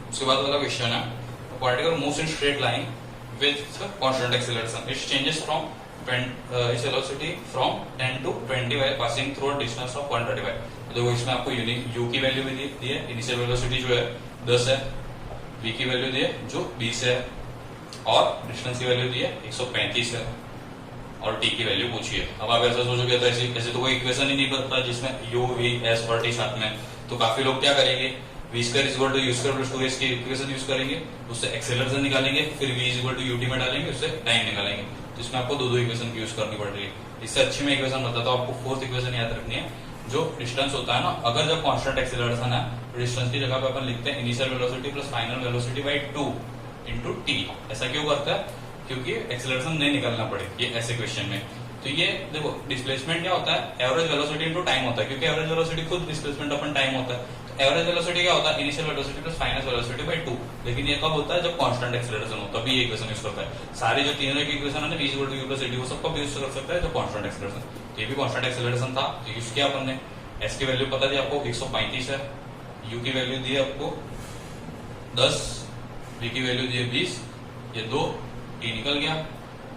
उसके बाद वाला क्वेश्चन है, particle moves in straight line with constant acceleration, it changes from its velocity from 10 to 20 while passing through a distance of 135। देखो इसमें आपको u की वैल्यू भी दी है, इनिशियल वेलोसिटी जो है 10 है, v की वैल्यू दी है जो 20 है, और डिस्टेंस की वैल्यू दी है 135 है, और t की वैल्यू पूछी है। अब आप ऐसा सोचोगे तो ऐसे तो कोई इक्वेशन ही नहीं बनता जिसमें u v s और t साथ में। तो काफी लोग क्या करेंगे, v square is equal to u square plus 2s की इक्वेशन यूज करेंगे, उससे एक्सेलरेशन निकालेंगे, फिर v is equal to ut में डालेंगे, उससे टाइम निकालेंगे। तो इसमें आपको दो इक्वेशन की यूज करनी पड़ रही है। इससे अच्छी मैं इक्वेशन बताता हूँ आपको, फोर्थ इक्वेशन याद रखनी है। जो डिस्टेंस होता है ना, अगर जब कांस्टेंट एक्सेलरेशन है तो डिस्टेंस की जगह पे अपन लिखते हैं initial velocity plus final velocity by 2 into T. ऐसा क्यों करता है? क्योंकि एक्सेलरेशन नहीं निकालना पड़े, ये ऐसे क्वेश्चन में। तो ये देखो डिस्प्लेसमेंट क्या होता है, एवरेज वेलोसिटी इनटू टाइम होता है, क्योंकि एवरेज वेलोसिटी खुद डिस्प्लेसमेंट अपन टाइम होता है। तो एवरेज वेलोसिटी क्या होता है, initial velocity plus final velocity bye 2। लेकिन ये कब होता है, जब कांस्टेंट एक्सेलरेशन हो, तभी ये इक्वेशन यूज करता है। सारी जो तीनों की इक्वेशन है ना, v = u + at, वो सबको यूज कर सकता है जब कांस्टेंट एक्सेलरेशन। तो ये भी कांस्टेंट एक्सेलरेशन था, तो यूज किया अपन ने। s की वैल्यू पता थी आपको 135 है, u की वैल्यू दी है आपको 10, v की वैल्यू दी है 20, ये 2, t निकल गया,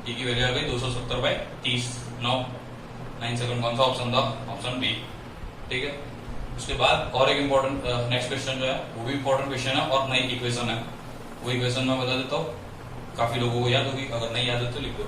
t की वैल्यू आ गई 270/30। 9 सेकंड। कौन सा ऑप्शन था, ऑप्शन बी। ठीक है, उसके बाद और एक इंपॉर्टेंट नेक्स्ट क्वेश्चन जो है वो भी इंपॉर्टेंट क्वेश्चन है और नई इक्वेशन है। वो इक्वेशन मैं बता देता हूँ, काफी लोगों को याद होगी, अगर नहीं याद है तो लिख दो।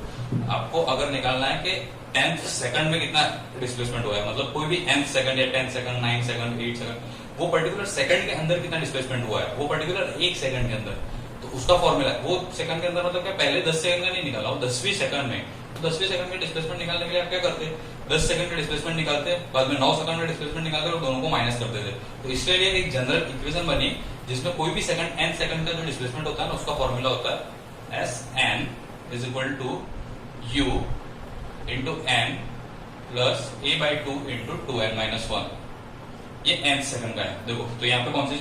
आपको अगर निकालना है कि 10th सेकंड में कितना डिस्प्लेसमेंट हुआ है, मतलब कोई भी nth सेकंड या 10 सेकंड, 9 सेकंड, 8 सेकंड, वो पर्टिकुलर सेकंड के अंदर कितना डिस्प्लेसमेंट हुआ है, वो पर्टिकुलर 1 सेकंड के अंदर। तो उसका फॉर्मूला वो सेकंड के अंदर मतलब क्या, पहले 10 सेकंड का नहीं निकाला, वो 10वीं सेकंड में। तो 10वीं सेकंड में डिस्प्लेसमेंट निकालने के लिए आप क्या करते, 10 सेकंड का डिस्प्लेसमेंट निकालते, बाद में 9 सेकंड का डिस्प्लेसमेंट निकालते और दोनों को माइनस कर देते। तो इसके लिए एक जनरल इक्वेशन बनी जिसमें कोई भी सेकंड n सेकंड का जो डिस्प्लेसमेंट होता है ना, उसका फॉर्मूला होता है Sn = u into n plus a/2 into 2n - 1। ये nth सेकंड का है। देखो तो यहाँ पे कौन सी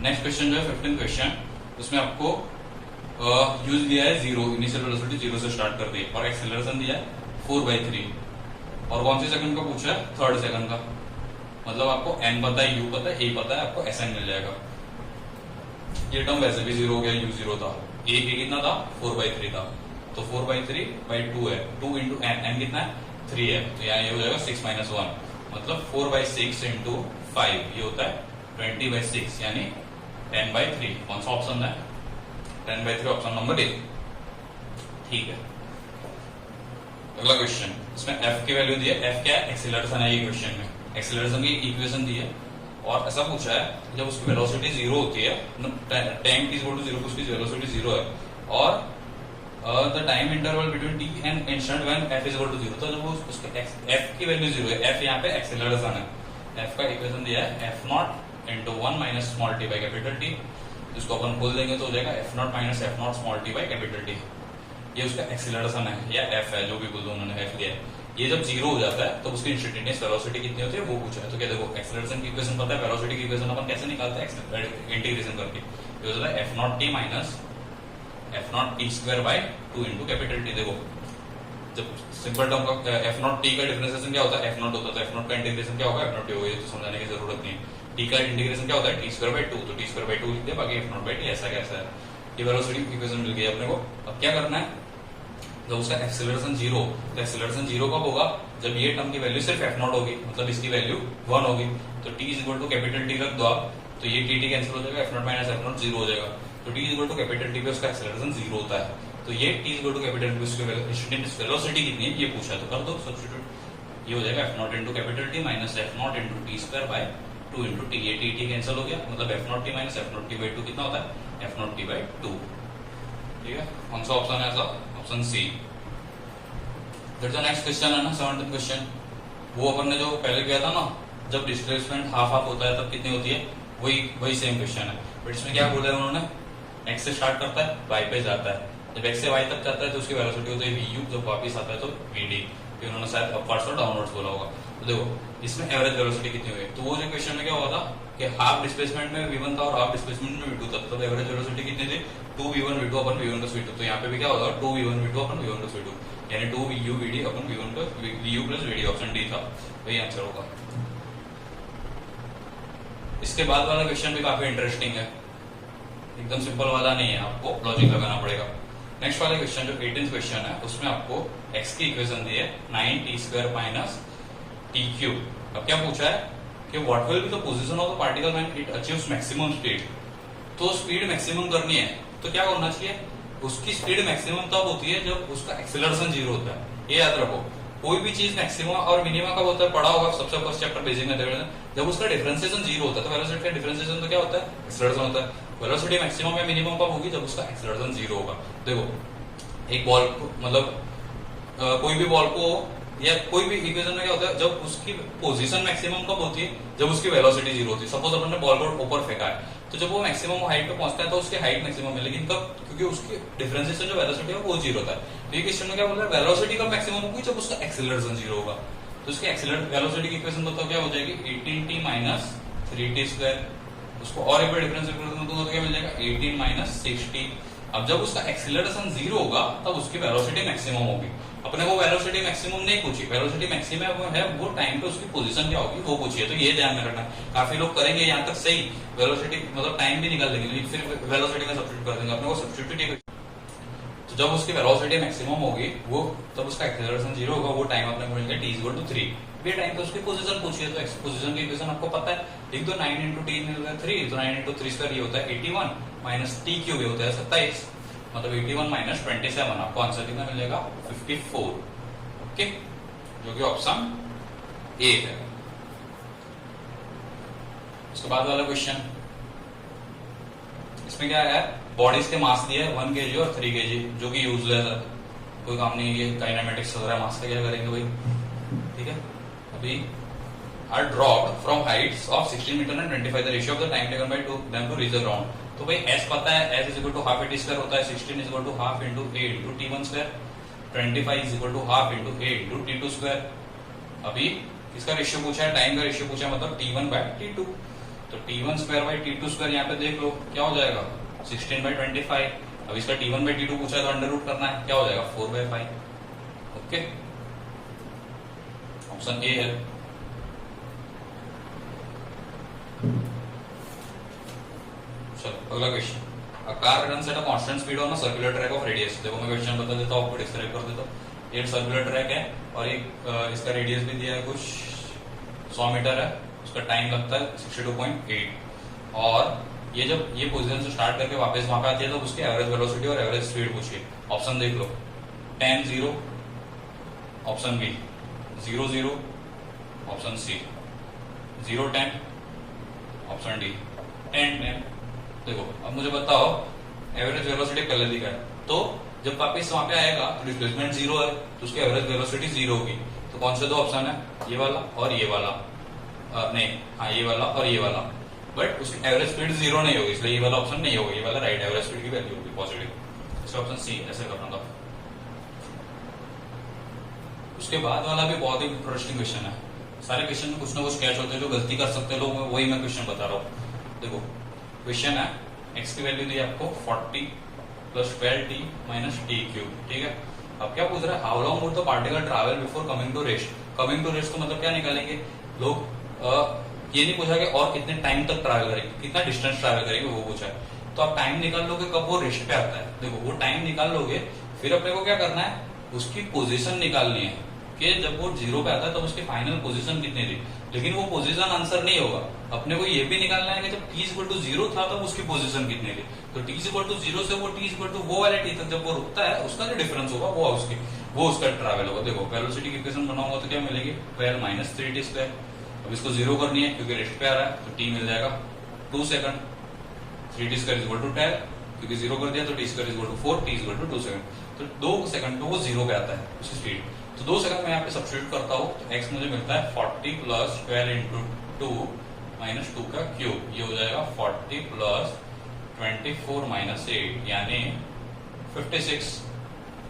नेक्स्ट क्वेश्चन जो है 15th क्वेश्चन, उसमें आपको यूज दिया है 0, इनिशियल वेलोसिटी 0 से स्टार्ट कर दी और एक्सेलरेशन दिया है 4/3 और कौन सी सेकंड का पूछा है, थर्ड सेकंड का। मतलब आपको n पता है, u पता है, a पता है, आपको Sn मिल जाएगा। ये टर्म वैसे भी 0 हो गया, u 0 था, a कितना था 4/3 था, तो 4/3/2 है, 2 into n कितना है 3 है, तो यहाँ ये हो जाएगा 6 - 1, मतलब 4/6 into 5 ये होता है 20/6 यानी 10/3। कौन सा ऑप्शन है, 10/3 ऑप्शन नंबर ए। ठीक है, अगला क्वेश्चन, इसमें f की वैल्यू दी है, f क्या है, एक्सीलरेशन है। ये क्वेश्चन में एक्सीलरेशन की इक्वेशन दी है और ऐसा पूछा है जब उसकी वेलोसिटी 0 होती है, टाइम t = 0, उसकी वेलोसिटी 0 है और the time interval between t and instant when f = 0, तो जब उसके f की वैल्यू 0 है, f यहाँ पे एक्सीलरेशन है, f का इक्वेशन दिया है f0 × 1 - small t by capital T। इसको अपन खोल देंगे तो हो जाएगा f0 - f0 small t by capital T। ये उसका एक्सीलरेशन है या f है, जो भी बोल दो उन्होंने f लिया है। ये जब 0 हो जाता है तो उसकी इंस्टेंटेनियस वेलोसिटी कितनी होती है वो पूछा है। तो क्या देखो एक्सीलरेशन की इक्वेशन पता है, वेलोसिटी की इक्वेशन अपन कैसे निकालते हैं, इंटीग्रेशन करके। ये हो जाता है f0t - f0t² × कैपिटल T। देखो जब सिंपल टर्म का f0t का डिफरेंशिएशन क्या होता है, f0 होता है, तो f0 का इंटीग्रेशन क्या होगा, f0t होगा। ये तो समझाने की जरूरत नहीं है। t का इंटीग्रेशन क्या होता है, t²/2, तो t²/2 लिख दे, बाकी f0/t ऐसा कैसा है। ये वेलोसिटी इक्वेशन मिल गई अपने को। अब क्या करना है, जब उसका एक्सेलरेशन 0, तो एक्सेलरेशन 0 कब होगा, जब ये टर्म की वैल्यू सिर्फ f0 होगी, मतलब इसकी वैल्यू 1 होगी। तो t = कैपिटल T रख दो आप, तो ये t कैंसिल हो जाएगा, f0 - f0 0 हो जाएगा। तो t = कैपिटल T पे उसका एक्सेलरेशन 0 होता है, तो ये t = कैपिटल T उसकी वेलोसिटी कितनी है ये पूछा, तो कर दो सब्स्टिट्यूट। ये हो जाएगा f0 × capital T - f0 × t²/2 × t। ये t कैंसिल हो गया, मतलब f0t - f0t/2 कितना होता है, f0t/2। ठीक है, कौन सा ऑप्शन है ऐसा, ऑप्शन सी। फिर जो नेक्स्ट क्वेश्चन है ना 17th क्वेश्चन, वो अपन ने जो पहले किया था ना, जब डिस्प्लेसमेंट हाफ होता है तब कितनी होती है, वही सेम क्वेश्चन है। बट इसमें क्या बोला है उन्होंने, x से स्टार्ट करता है, y पे जाता है, जब x से y तक जाता है तो उसकी वेलोसिटी होती है vu, जब वापस आता है तो vd। फिर उन्होंने शायद अपवर्ड्स और डाउनवर्ड्स बोला होगा। तो देखो इसमें एवरेज वेलोसिटी कितनी हुई, तो वो जो क्वेश्चन में क्या हुआ था कि हाफ डिस्प्लेसमेंट में v1 था और हाफ डिस्प्लेसमेंट में v2 था, तब एवरेज वेलोसिटी कितनी थी 2v1 v2 अपन v1 + v2। तो यहाँ पे भी क्या होगा 2v1 v2 अपन v1 + v2, यानी 2vu vd अपन v1 vu + vd, option D था, वही आंसर होगा। इसके बाद वाला क्वेश्चन भी काफी इंटरेस्टिंग है, एकदम सिंपल वाला नहीं है, आपको लॉजिक लगाना पड़ेगा। नेक्स्ट वाला क्वेश्चन जो 18th क्वेश्चन है, उसमें आपको x की इक्वेशन दी है 9t² - t³। अब क्या पूछा है कि what will be the position of the particle when it achieves maximum speed. तो स्पीड मैक्सिमम करनी है तो क्या करना चाहिए, उसकी स्पीड मैक्सिमम तब होती है जब उसका एक्सेलरेशन 0 होता है। ये याद रखो, कोई भी चीज मैक्सिमम और मिनिमम कब होता है, पढ़ा होगा सबसे फर्स्ट चैप्टर बेसिक मैथमेटिक्स, जब उसका डिफरेंशिएशन 0 होता है। तो वेलोसिटी का डिफरेंशिएशन तो क्या होता है, एक्सेलरेशन होता है। वेलोसिटी मैक्सिमम या मिनिमम कब होगी, जब उसका एक्सेलरेशन 0 होगा। देखो एक बॉल मतलब कोई भी बॉल को या कोई भी इक्वेशन में क्या होता है, जब उसकी पोजीशन मैक्सिमम कब होती है, जब उसकी वेलोसिटी जीरो होती है। सपोज अपन ने बॉल को ऊपर फेंका है, तो जब वो मैक्सिमम हाइट पे पहुंचता है तो उसकी हाइट मैक्सिमम है, लेकिन कब, क्योंकि उसकी डिफरेंशिएशन जो वेलोसिटी है वो जीरो होता है। तो ये क्वेश्चन में क्या बोल रहा है, वेलोसिटी कब मैक्सिमम होगी, जब उसका एक्सीलरेशन जीरो होगा। तो उसकी वेलोसिटी की इक्वेशन बताओ क्या हो जाएगी, 18t माइनस 3t स्क्वायर। उसको और एक बार डिफरेंशिएट कर दूंगा तो क्या मिल जाएगा, 18 माइनस 6t। अब जब उसका एक्सीलरेशन जीरो होगा तब उसकी वेलोसिटी मैक्सिमम होगी। अपने वो वेलोसिटी मैक्सिमम नहीं पूछी, वेलोसिटी मैक्सिमम है वो टाइम पे उसकी पोजीशन क्या होगी वो पूछिए। तो ये ध्यान में रखना, काफी लोग करेंगे यहाँ तक सही, वेलोसिटी मतलब टाइम भी निकाल देंगे, लेकिन फिर वेलोसिटी में सब्स्टिट्यूट कर देंगे, अपने को सब्स्टिट्यूट। तो जब उसकी वेलोसिटी मैक्सिमम होगी वो, तब उसका एक्सीलरेशन जीरो होगा, वो टाइम अपने को मिल गया t इक्वल टू 3। ये टाइम पे उसकी पोजीशन पूछिए, तो पोजीशन की इक्वेशन आपको पता है, लिख दो 9 इंटू टी मिल गया 3, तो 9 इंटू 3 स्क्वायर ये होता है 81 माइनस टी क्यूब ये होता है 27, मतलब 81 माइनस 27 आपको आंसर कितना मिल जाएगा 54। ओके, जो कि ऑप्शन ए है। उसके बाद वाला क्वेश्चन, इसमें क्या है, बॉडीज के मास दिए 1 kg और 3 kg, जो कि यूजलेस है, कोई काम नहीं, ये काइनेमेटिक्स हो रहा है, मास का क्या करेंगे भाई, ठीक है। अभी are dropped from heights of 16 metre and 25 the ratio of the time taken by them to reach the ground. तो भाई एस पता है, s is equal to half a t square होता है, 16 is equal to half into a into t one square, 25 is equal to half into a into t two square. अभी इसका रेशियो पूछा है, टाइम का रेशियो पूछा है, मतलब T one by T two. तो T one square by T two square यहाँ पे देख लो क्या हो जाएगा 16 बाई 25। अब इसका t one by T two पूछा है तो अंडर रूट करना है, क्या हो जाएगा 4 बाई 5। ओके, ऑप्शन ए है। चलो अगला question, a car runs at a constant speed on a circular track of radius। देखो मैं क्वेश्चन बता देता हूँ, आपको डिस्क्राइब कर देता हूँ। ये सर्कुलर ट्रैक है और एक इसका रेडियस भी दिया है कुछ 100 मीटर है, उसका टाइम लगता है 62.8, और ये जब ये पोजीशन से स्टार्ट करके वापस वहां पे आती है तो उसकी एवरेज वेलोसिटी और एवरेज स्पीड पूछिए। ऑप्शन देख लो, 10 0, option B 0 0, option C 0 10, option D 10 10। देखो अब मुझे बताओ, एवरेज वेलोसिटी पहले दिखा है, तो जब वापस वहां पे आएगा तो डिस्प्लेसमेंट जीरो है, तो उसकी एवरेज वेलोसिटी जीरो होगी। तो कौन से दो ऑप्शन है, ये वाला और ये वाला, नहीं हाँ ये वाला और ये वाला, बट उसकी एवरेज स्पीड जीरो नहीं होगी, इसलिए ये वाला ऑप्शन नहीं होगा, ये वाला राइट एवरेज स्पीड की वैल्यू होगी पॉजिटिव। इसका ऑप्शन सी ऐसे करना था। उसके बाद वाला भी बहुत ही इंटरेस्टिंग क्वेश्चन है, सारे क्वेश्चन में कुछ ना कुछ कैच होते हैं, जो गलती कर सकते हैं लोग, वही मैं क्वेश्चन बता रहा हूँ। देखो क्वेश्चन है, एक्स की वैल्यू दी आपको 40 plus 12t minus T cube, ठीक है। अब क्या पूछ रहा है, how long would the particle travel before coming to rest. Coming to rest तो मतलब क्या निकालेंगे लोग, ये नहीं पूछा कि और कितने टाइम तक ट्रैवल करेंगे, कितना डिस्टेंस ट्रैवल करेंगे, वो पूछा है। तो आप टाइम निकाल लोगे कब वो रेस्ट पे आता है। देखो वो टाइम निकाल लोगे, फिर अपने को क्या करना है, उसकी पोजीशन निकालनी है कि जब वो जीरो पे आता है तो उसकी फाइनल पोजीशन कितनी थी। लेकिन वो पोजीशन आंसर नहीं होगा, अपने को ये भी निकालना है कि जब t इक्वल टू 0 था तब उसकी पोजीशन कितनी थी। तो t इक्वल टू 0 से वो t इक्वल टू वो वाले t तक जब वो रुकता है, उसका जो डिफरेंस होगा वो उसका ट्रैवल होगा। देखो वेलोसिटी की इक्वेशन बनाऊंगा तो क्या मिलेगी, 12 माइनस 3t स्क्वायर। अब इसको जीरो करनी है क्योंकि रेस्ट पे आ रहा है, तो t मिल जाएगा 2 second, 3t square equal to 10, क्योंकि जीरो कर दिया तो t square equal to 4, t equal to 2 second. तो 2 सेकंड पे वो जीरो पे आता है उसकी स्पीड। तो 2 सेकंड में यहाँ पे सब्स्टिट्यूट करता हूँ, तो x मुझे मिलता है 40 प्लस 12 इंटू 2 माइनस 2 का क्यूब, ये हो जाएगा 40 प्लस 24 माइनस 8 यानी 56।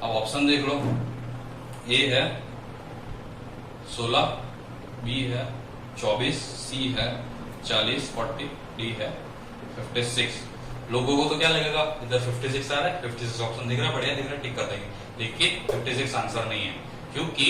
अब ऑप्शन देख लो, ए है 16, बी है 24, सी है 40, 40, डी है 56। लोगों को तो क्या लगेगा, इधर 56 आ रहा है, 56 ऑप्शन दिख रहा है, बढ़िया दिख रहा है, टिक कर देंगे। लेकिन 56 आंसर नहीं है, क्योंकि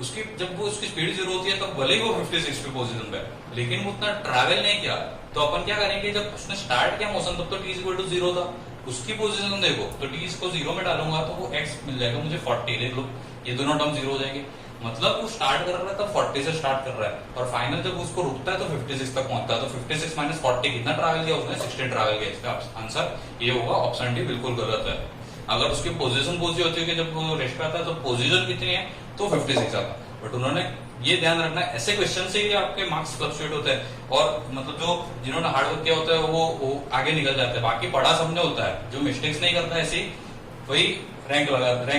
उसकी जब वो उसकी स्पीड जीरो होती है तब भले ही वो 56 पे पोजीशन पे, लेकिन वो उतना ट्रैवल नहीं किया। तो अपन क्या करेंगे, जब उसने स्टार्ट किया मोशन तब तो t इक्वल टू 0 था, उसकी पोजीशन देखो, तो t को 0 में डालूंगा तो वो x मिल जाएगा मुझे 40। देख लो ये दोनों टर्म 0 हो जाएंगे, मतलब वो स्टार्ट कर रहा है तब 40 से स्टार्ट कर रहा है, और फाइनल जब उसको रुकता है तो 56 तक पहुंचता है। तो 56 माइनस 40 कितना ट्रैवल किया उसने, 16 ट्रैवल किया। इसका आंसर ये होगा, ऑप्शन डी बिल्कुल गलत है। अगर उसकी पोजीशन पूछी होती है कि जब वो रेस्ट पे आता है तो पोजीशन कितनी है, तो 56 आता। बट उन्होंने ये ध्यान रखना है, ऐसे क्वेश्चन से ही आपके मार्क्स फ्लक्चुएट होते हैं, और मतलब जो जिन्होंने हार्ड वर्क किया होता है वो आगे निकल जाते हैं। बाकी पढ़ा सबने होता है, जो मिस्टेक्स नहीं करता है ऐसी वही रैंक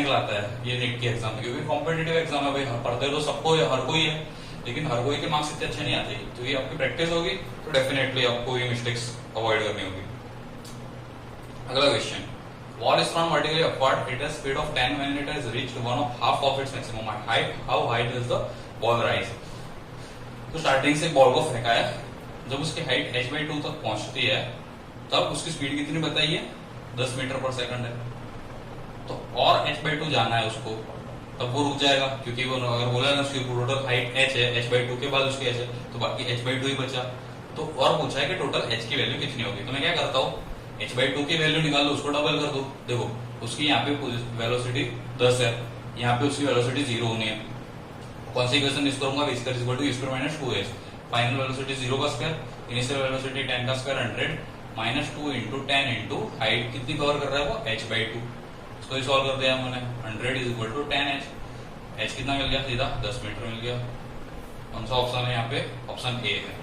लाता है ये नीट के एग्जाम में, क्योंकि कॉम्पिटेटिव एग्जाम है भाई, पढ़ते तो सबको हर कोई है, लेकिन हर कोई के मार्क्स इतने अच्छे नहीं आते। तो ये आपकी प्रैक्टिस होगी तो डेफिनेटली आपको ये मिस्टेक्स अवॉइड करनी होगी। अगला question, ball is thrown vertically upward, it has speed of 10 when it has reached one of half of its maximum height, how height is the ball rise. तो स्टार्टिंग से बॉल को फेंका है, जब उसकी हाइट h/2 तक पहुंचती है तब उसकी स्पीड कितनी बताइए, 10 मीटर पर सेकंड है। तो और h/2 जाना है उसको, तब वो रुक जाएगा, क्योंकि वो अगर बोला ना उसकी टोटल हाइट h है, h/2 के बाद उसकी h है, तो बाकी h/2 ही बचा। तो और पूछा है कि टोटल h की वैल्यू कितनी होगी, तो मैं क्या करता हूँ, h/2 की वैल्यू निकाल दो, उसको डबल कर दो। देखो उसकी यहाँ पे वेलोसिटी 10 है, यहाँ पे उसकी वेलोसिटी 0 होनी है। कौन सी इक्वेशन यूज करूंगा, v² = v² - 2h, final velocity 0 का स्क्वायर, इनिशियल वेलोसिटी 10 का स्क्वायर 100 - 2 × 10 × हाइट कितनी कवर कर रहा है वो, h/2। इसको ही सॉल्व कर दिया हमने, 100 = 10h, h कितना मिल गया, सीधा 10 मीटर मिल गया। कौन सा ऑप्शन है यहाँ पे, ऑप्शन ए है।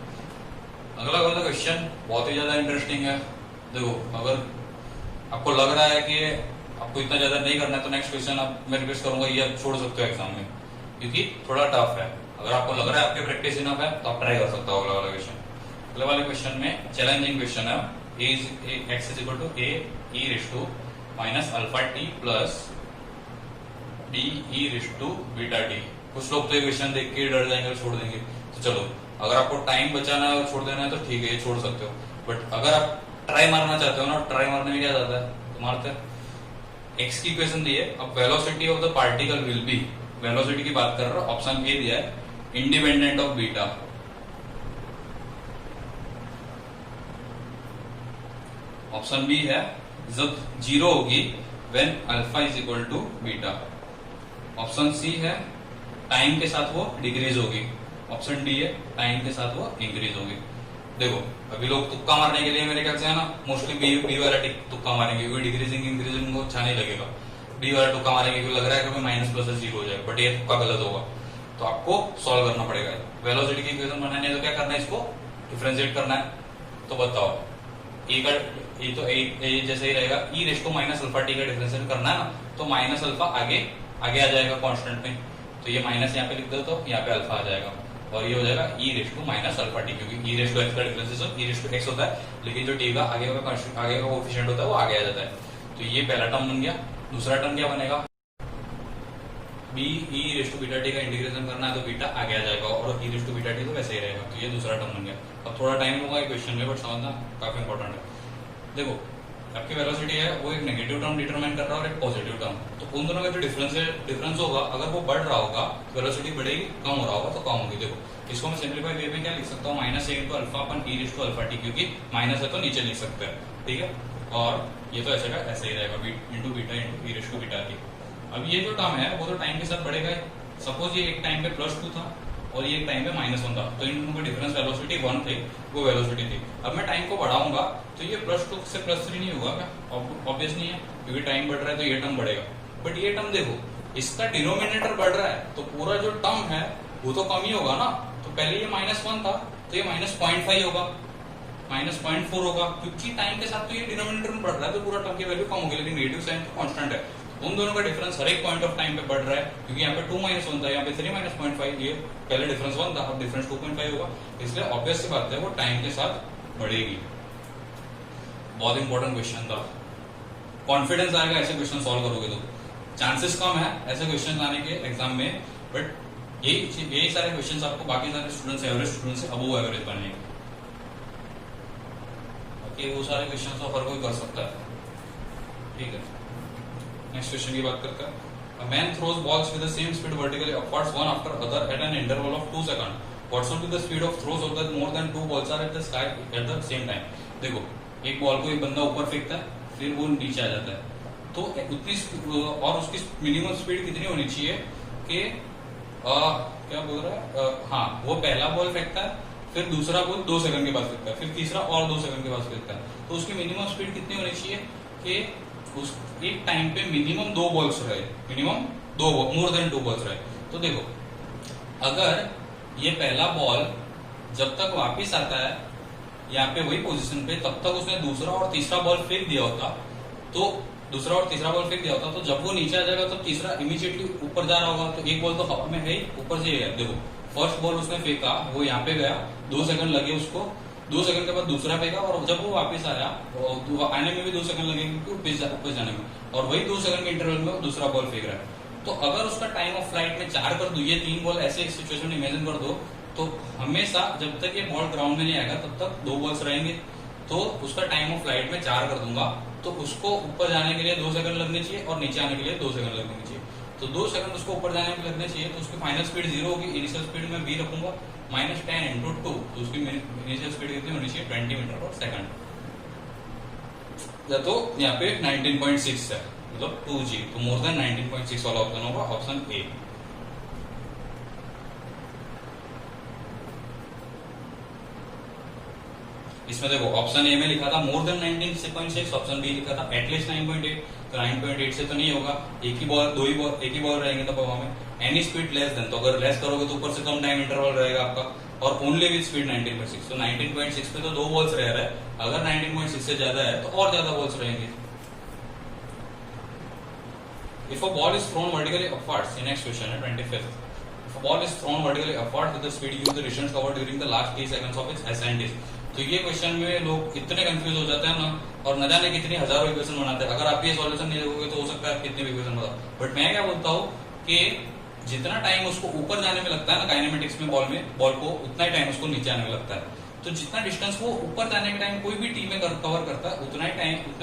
अगला वाला क्वेश्चन बहुत ही ज्यादा इंटरेस्टिंग है। देखो अगर आपको लग रहा है कि आपको इतना ज्यादा नहीं करना है तो नेक्स्ट क्वेश्चन आप मैं रिक्वेस्ट करूंगा ये आप छोड़ सकते हो एग्जाम में, क्योंकि थोड़ा टफ है। अगर आपको लग रहा है आपकी प्रैक्टिस इनफ है तो आप ट्राई कर सकते हो अगला वाला क्वेश्चन। अगले वाले क्वेश्चन में चैलेंजिंग क्वेश्चन है, x = a e⁻ -αt plus d e⁻βt। कुछ लोग तो ये क्वेश्चन देख के डर जाएंगे और छोड़ देंगे। तो चलो अगर आपको टाइम बचाना है और छोड़ देना है तो ठीक है, ये छोड़ सकते हो। बट अगर आप ट्राई मारना चाहते हो ना, ट्राई मारने में क्या जाता है, तो मारते हैं। x की इक्वेशन दी है, अब velocity of the particle will be, velocity की बात कर रहा हूं, ऑप्शन ए दिया है independent of beta. Option B है जब 0 होगी when alpha = beta. Option C है टाइम के साथ वो डिक्रीज होगी। ऑप्शन डी है टाइम के साथ वो इंक्रीज होगी। देखो अभी लोग तुक्का मारने के लिए मेरे ख्याल से है ना मोस्टली बी वाला तुक्का मारेंगे, क्योंकि डिक्रीजिंग इंक्रीजिंग को अच्छा नहीं लगेगा। डी वाला तुक्का मारेंगे क्योंकि लग रहा है कि -+0 हो जाएगा, बट ये तुक्का गलत होगा। तो आपको सॉल्व करना पड़ेगा। वेलोसिटी की इक्वेशन बनानी है तो क्या करना है, इसको डिफरेंशिएट करना है। तो बताओ ए का ये तो ए जैसे ही रहेगा, e⁻∞ का डिफरेंशिएट करना है ना, तो -α आगे आ जाएगा कांस्टेंट में, तो ये माइनस यहाँ पे लिख दो तो यहाँ पे अल्फा आ जाएगा, और ये हो जाएगा e⁻∞, क्योंकि e⁻x का डिफरेंशिएशन e⁻x होता है, लेकिन जो t का आगे का कोएफिशिएंट होता है वो आगे आ जाता है। तो ये पहला टर्म बन गया। दूसरा टर्म क्या बनेगा, b e⁻βt का इंटीग्रेशन करना है तो बीटा आगे आ जाएगा, और e⁻βt तो वैसे ही रहेगा। तो ये दूसरा टर्म बन गया। अब थोड़ा टाइम लूंगा क्वेश्चन में, बट समझना काफी इंपॉर्टेंट है। देखो आपकी वेलोसिटी है वो एक नेगेटिव टर्म डिटरमाइन कर रहा है और एक पॉजिटिव टर्म, तो उन दोनों का जो डिफरेंस होगा, अगर वो बढ़ रहा होगा वेलोसिटी बढ़ेगी, कम हो रहा होगा तो कम होगी। देखो इसको मैं सिंप्लीफाई वे में क्या लिख सकता हूँ, -a⁻∞e⁻α क्योंकि माइनस है तो नीचे लिख सकते हैं, ठीक है। और ये तो ऐसे का ऐसे ही रहेगा, × बीटा × e⁻βt। अब ये जो टर्म है वो तो टाइम के साथ बढ़ेगा। सपोज ये एक टाइम पे +2 था और ये एक टाइम पे -1 था, तो इन दोनों का डिफरेंस वेलोसिटी 1 थे, वो वेलोसिटी थी। अब मैं टाइम को बढ़ाऊंगा तो ये +2 से +3 नहीं होगा क्या, ऑब्वियस नहीं है, क्योंकि टाइम बढ़ रहा है तो ये टर्म बढ़ेगा। बट ये टर्म देखो इसका डिनोमिनेटर बढ़ रहा है, तो पूरा जो टर्म है वो तो कम ही होगा ना। तो पहले ये -1 था तो ये -0.5 होगा, -0.4 होगा, क्योंकि टाइम के साथ तो ये डिनोमिनेटर में बढ़ रहा है तो पूरा टर्म की वैल्यू कम होगी, लेकिन नेगेटिव साइन तो कांस्टेंट है। उन दोनों का डिफरेंस हर एक पॉइंट ऑफ टाइम पे बढ़ रहा है, क्योंकि यहाँ पे 2 - 1 था, यहाँ पे 3 - 0.5, ये पहले डिफरेंस 1 था, अब डिफरेंस 2.5 होगा, इसलिए ऑब्वियस सी बात है वो टाइम के साथ बढ़ेगी। बहुत इंपॉर्टेंट क्वेश्चन था, कॉन्फिडेंस आएगा ऐसे क्वेश्चन सॉल्व करोगे तो। चांसेस कम है ऐसे क्वेश्चन आने के एग्जाम में, बट यही सारे क्वेश्चन आपको बाकी सारे स्टूडेंट्स एवरेज स्टूडेंट से अबव एवरेज बनेंगे। बाकी वो सारे क्वेश्चन तो हर कोई कर सकता है, ठीक है। नेक्स्ट क्वेश्चन की बात करते हैं। A man throws balls with the same speed vertically upwards one after other at an interval of 2 seconds. What should be the speed of throws of the more than 2 balls are at the sky at the same time? देखो एक बॉल को एक बंदा ऊपर फेंकता है, फिर वो नीचे आ जाता है, तो उतनी और उसकी मिनिमम स्पीड कितनी होनी चाहिए कि क्या बोल रहा है, हाँ वो पहला बॉल फेंकता है, फिर दूसरा बॉल 2 सेकंड के बाद फेंकता है, फिर तीसरा और 2 सेकंड के बाद फेंकता है, तो उसकी मिनिमम स्पीड कितनी होनी चाहिए कि उस एक टाइम पे मिनिमम 2 बॉल्स रहे, मिनिमम मोर देन 2 बॉल्स रहे। तो देखो अगर ये पहला बॉल जब तक वापिस आता है यहाँ पे वही पोजीशन पे, तब तक उसने दूसरा और तीसरा बॉल फेंक दिया होता, तो दूसरा और तीसरा बॉल फेंक दिया होता, तो जब वो नीचे आ जाएगा तो तीसरा इमीडिएटली ऊपर जा रहा होगा, तो एक बॉल तो हवा में है ही, ऊपर से ही है। देखो फर्स्ट बॉल उसने फेंका, वो यहाँ पे गया, 2 सेकंड लगे उसको, 2 सेकंड के बाद दूसरा फेंका, और जब वो वापस आया आने में भी 2 सेकंड लगे क्योंकि ऊपर जाने में, और वही 2 सेकंड के इंटरवल में वो दूसरा बॉल फेंक रहा है। तो अगर उसका टाइम ऑफ फ्लाइट में 4 कर दो, ये 3 बॉल ऐसे एक सिचुएशन में इमेजिन कर दो, तो हमेशा जब तक ये बॉल ग्राउंड में नहीं आएगा तब तक 2 बॉल्स रहेंगे, तो उसका टाइम ऑफ फ्लाइट में 4 कर दूंगा, तो उसको ऊपर जाने के लिए 2 सेकंड लगने चाहिए और नीचे आने के लिए 2 सेकंड लगने चाहिए। तो 2 सेकंड उसको ऊपर जाने में लगने चाहिए, तो उसकी फाइनल स्पीड 0 होगी। इनिशियल स्पीड में v रखूंगा -10 × 2, तो उसकी इनिशियल स्पीड कितनी होनी चाहिए 20 मीटर पर सेकंड, तो यहाँ पे 19.6 है, मतलब 2g, तो मोर देन 19.6 वाला ऑप्शन होगा ऑप्शन ए। इसमें देखो ऑप्शन ए में लिखा था मोर देन 19.6, ऑप्शन बी लिखा था एटलीस्ट 9.8, तो 9.8 से तो नहीं होगा, एक ही बॉल रहेंगे तब हवा में। एनी स्पीड लेस देन, तो अगर लेस करोगे तो ऊपर से कम टाइम इंटरवल रहेगा आपका, और ओनली विद स्पीड 19.6, तो 19.6 पे तो 2 बॉल्स रह रहा है, अगर 19.6 से ज्यादा है तो और ज्यादा बॉल्स रहेंगे। If a ball is thrown vertically upwards, the next question है 25th. If a ball is thrown vertically upwards with the speed used the distance covered during the last 3 seconds of its ascent is. तो ये क्वेश्चन में लोग इतने कंफ्यूज हो जाते हैं ना, और न जाने कितनी हजारों इक्वेशन बनाते हैं। अगर आप ये सॉल्यूशन नहीं देखोगे तो हो सकता है आप कितने भी इक्वेशन बताओ, बट मैं क्या बोलता हूँ कि जितना टाइम उसको ऊपर जाने में लगता है ना काइनेमेटिक्स में, बॉल को उतना ही टाइम उसको नीचे आने में लगता है। तो जितना डिस्टेंस वो ऊपर जाने के टाइम कोई भी टीम में कवर करता है, उतना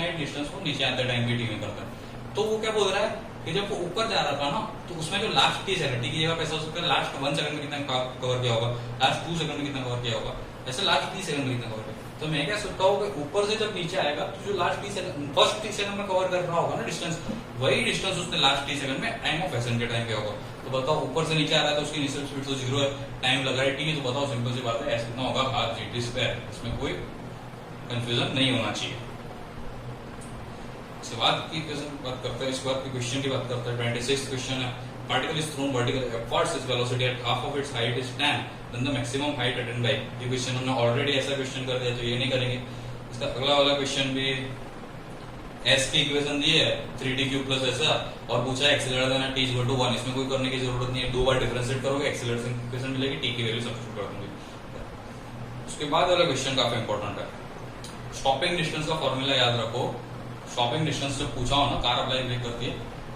ही डिस्टेंस वो नीचे आते टाइम भी टीम में करता है। तो वो क्या बोल रहा है कि जब वो ऊपर जा रहा था ना, तो उसमें जो लास्ट 30 सेकंड, ठीक है, ये आप ऐसा हो सकता है लास्ट 1 सेकंड में कितना कवर किया होगा, लास्ट 2 सेकंड में कितना कवर किया होगा, ऐसे लास्ट 30 सेकंड में कितना कवर किया। तो मैं क्या सोचता हूँ कि ऊपर से जब नीचे आएगा तो जो लास्ट 30 सेकंड, फर्स्ट 30 सेकंड में कवर कर रहा होगा ना डिस्टेंस, वही डिस्टेंस उसने लास्ट 30 सेकंड में टाइम ऑफ एसेंट के टाइम पे होगा। तो बताओ ऊपर से नीचे आ रहा है तो उसकी इनिशियल स्पीड तो 0 है, टाइम लगा है, ठीक है, तो बताओ सिंपल सी बात है ऐसे कितना होगा r/g², इसमें कोई कंफ्यूजन नहीं होना चाहिए। इसके बाद की बात करते हैं, इसके बाद की क्वेश्चन की बात करते हैं। 26th क्वेश्चन है, particle is thrown vertically upwards, its velocity at half of its height is 10, then the maximum height attained by. ये क्वेश्चन हमने ऑलरेडी ऐसा क्वेश्चन कर दिया, तो ये नहीं करेंगे। इसका अगला वाला क्वेश्चन भी s की इक्वेशन दी है 3d³ प्लस ऐसा, और पूछा है एक्सीलरेटर देना t = 1, इसमें कोई करने की जरूरत नहीं है, 2 बार डिफरेंशिएट करोगे एक्सीलरेशन इक्वेशन मिलेगी, t की वैल्यू सब्स्टिट्यूट कर दूंगी। उसके बाद वाला क्वेश्चन काफी इंपॉर्टेंट है, स्टॉपिंग डिस्टेंस का फॉर्मूला याद रखो। स्टॉपिंग डिस्टेंस जब पूछा हो ना, कार अप्लाई ब्रेक करती है,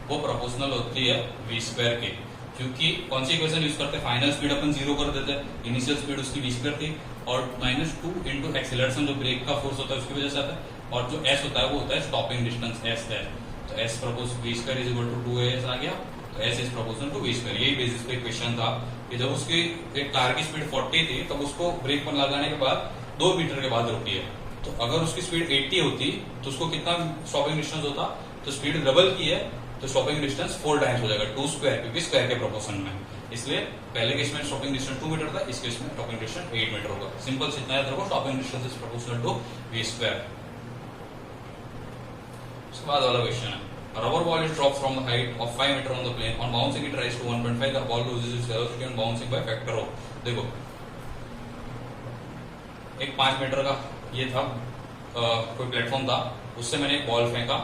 वो प्रोपोर्शनल होती है v² के, क्योंकि कौन सी इक्वेशन यूज करते हैं, फाइनल स्पीड अपन 0 कर देते हैं, इनिशियल स्पीड उसकी v² थी, और -2 इंटू एक्सीलरेशन जो ब्रेक का फोर्स होता है उसकी वजह से आता है, और जो s होता है वो होता है स्टॉपिंग डिस्टेंस s है, तो s प्रपोज v² = 2as आ गया, तो s is proportional to v²। यही बेसिस पे क्वेश्चन था कि जब उसकी एक कार की स्पीड 40 थी तब उसको ब्रेक पर लगाने के बाद 2 मीटर के बाद रुकी है, तो अगर उसकी स्पीड 80 होती तो उसको कितना स्टॉपिंग डिस्टेंस होता, तो स्पीड डबल की है तो स्टॉपिंग डिस्टेंस 4 टाइम्स हो जाएगा, 2², क्योंकि स्क्वायर के प्रोपोर्शन में, इसलिए पहले केस में स्टॉपिंग डिस्टेंस 2 मीटर था, इस केस में स्टॉपिंग डिस्टेंस 8 मीटर होगा। सिंपल से इतना याद रखो, stopping distance is proportional to v²। उसके बाद वाला क्वेश्चन है, rubber ball is dropped from the height of 5 meter on the plane, on bouncing it rise to 1.5, the ball loses its velocity on bouncing by factor of। देखो एक 5 मीटर का ये था कोई प्लेटफॉर्म था, उससे मैंने एक बॉल फेंका,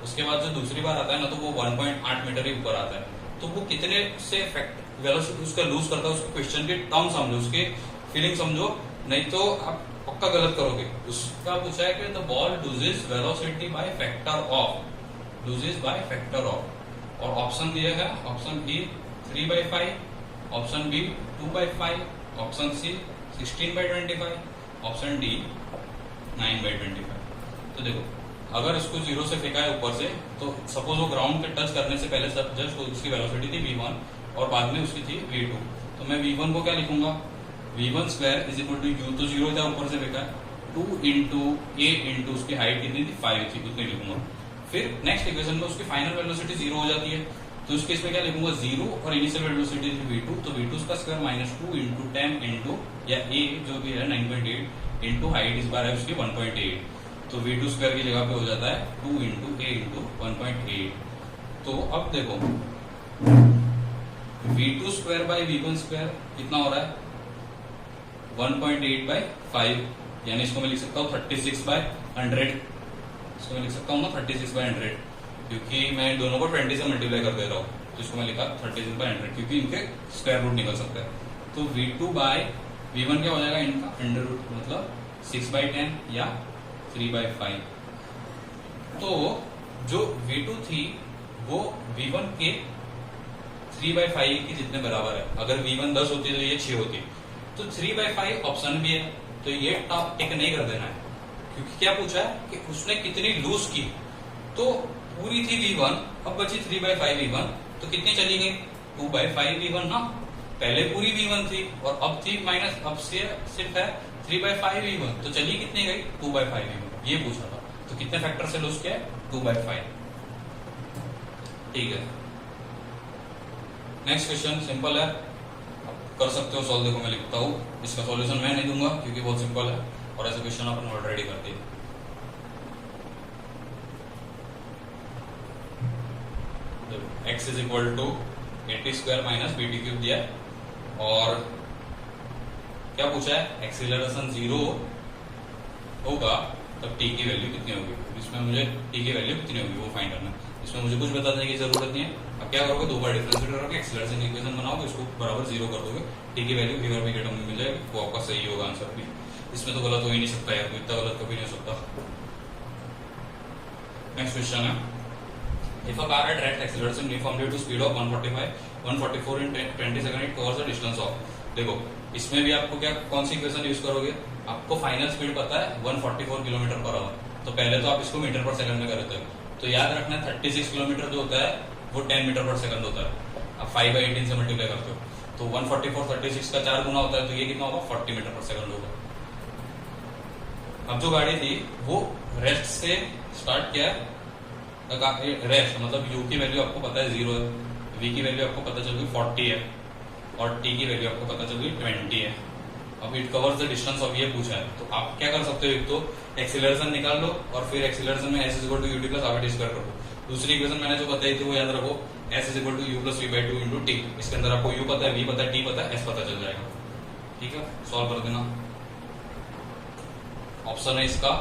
उसके बाद जो दूसरी बार आता है ना तो वो 1.8 मीटर ही ऊपर आता है, तो वो कितने से वेलोसिटी उसका लूज करता है, उसके क्वेश्चन के टर्म समझो, उसके फीलिंग समझो, नहीं तो आप पक्का गलत करोगे। उसका पूछा है कि the ball loses velocity by factor of, loses by factor of, और ऑप्शन दिए है, option A 3/5, option B 2/5, option C 16/25, option D 9/25। तो देखो अगर इसको 0 से फेंका है ऊपर से, तो सपोज वो ग्राउंड के टच करने से पहले जस्ट उसकी वेलोसिटी थी v1 और बाद में उसकी थी v2, तो मैं v1 को क्या लिखूंगा, v1² = u, तो 0 था ऊपर से फेंका, 2 इंटू a इंटू उसकी हाइट कितनी थी 5 थी, उतनी लिखूंगा। फिर नेक्स्ट इक्वेशन में उसकी फाइनल वेलोसिटी 0 हो जाती है, तो उसके इसमें क्या लिखूंगा 0, और इनिशियल वेलोसिटी थी v2, तो v2 का स्क्वायर -2 इंटू 10 इंटू या a जो भी है 9.8 इंटू हाइट इस बार है उसकी 1.8, तो v2² की जगह पे हो जाता है 2 इंटू a इंटू 1.8। तो अब देखो v2² बाई v1² कितना हो रहा है 1.8/5, यानी इसको मैं लिख सकता हूँ 36/100, इसको मैं लिख सकता हूँ ना 36/100, क्योंकि मैं दोनों को 20 से मल्टीप्लाई कर दे रहा हूँ, तो इसको मैं लिखा 30/100 क्योंकि इनके स्क्वायर रूट निकल सकता है। तो V2/V1 क्या हो जाएगा इनका अंडर रूट, मतलब 6/10 या 3/5। तो जो V2 थी वो V1 के 3/5 के जितने बराबर है। अगर V1 10 होती तो ये 6 होती, तो 3/5 ऑप्शन भी है, तो ये टिक नहीं कर देना है, क्योंकि क्या पूछा है कि उसने कितनी लूज की। तो पूरी थी V1, अब बची 3/5 V1, तो कितनी चली गई 2/5 V1 ना। पहले पूरी V1 थी और अब थी माइनस, अब से सिर्फ है 3/5 V1, तो चली कितनी गई 2/5 V1, ये पूछा था। तो कितने फैक्टर से लूज किया है 2/5। ठीक है, नेक्स्ट क्वेश्चन सिंपल है, कर सकते हो सॉल्व। देखो मैं लिखता हूँ, इसका सॉल्यूशन मैं नहीं दूंगा क्योंकि बहुत सिंपल है और ऐसे क्वेश्चन अपन ऑलरेडी कर दिए। x is equal to 80 square minus BT cube दिया है, और क्या पूछा है एक्सीलरेशन 0 होगा तब t की वैल्यू कितनी होगी। इसमें मुझे t की वैल्यू कितनी होगी वो फाइंड करना है। इसमें मुझे कुछ बताने की जरूरत नहीं है। अब क्या करोगे, दो बार डिफरेंशिएट करोगे, एक्सीलरेशन इक्वेशन बनाओगे, उसको बराबर 0 कर दोगे, t की वैल्यू v और v के टर्म में मिल जाएगी, वो आपका सही होगा आंसर भी। इसमें तो गलत हो ही नहीं सकता यार, इतना गलत कभी नहीं हो सकता। नेक्स्ट क्वेश्चन है, if a car at rest acceleration uniformly to speed of 144 in 20 seconds it covers the distance of। देखो इसमें भी आपको क्या कौन सी इक्वेशन यूज करोगे, आपको फाइनल स्पीड पता है 144 किलोमीटर पर आवर, तो पहले तो आप इसको मीटर पर सेकंड में करते हो, तो याद रखना 36 किलोमीटर जो होता है वो 10 मीटर पर सेकंड होता है। आप 5/18 से मल्टीप्लाई करते हो, तो 144 36 का 4 गुना होता है, तो ये कितना होगा 40 मीटर पर सेकंड होगा। अब जो गाड़ी थी वो रेस्ट से स्टार्ट किया, रेस्ट मतलब u की वैल्यू आपको पता है 0 है, v की वैल्यू आपको पता चल गई 40 है, और t की वैल्यू आपको पता चल गई 20 है। अब it covers the distance of ये पूछा है, तो आप क्या कर सकते हो, एक तो एक्सीलरेशन निकाल लो और फिर एक्सीलरेशन में s is equal to ut plus r square कर दो। दूसरी इक्वेशन मैंने जो बताई थी वो याद रखो, s is equal to u plus v/2 into t। इसके अंदर आपको u पता है, v पता है, t पता है, s पता चल जाएगा। ठीक है, सॉल्व कर देना। ऑप्शन है इसका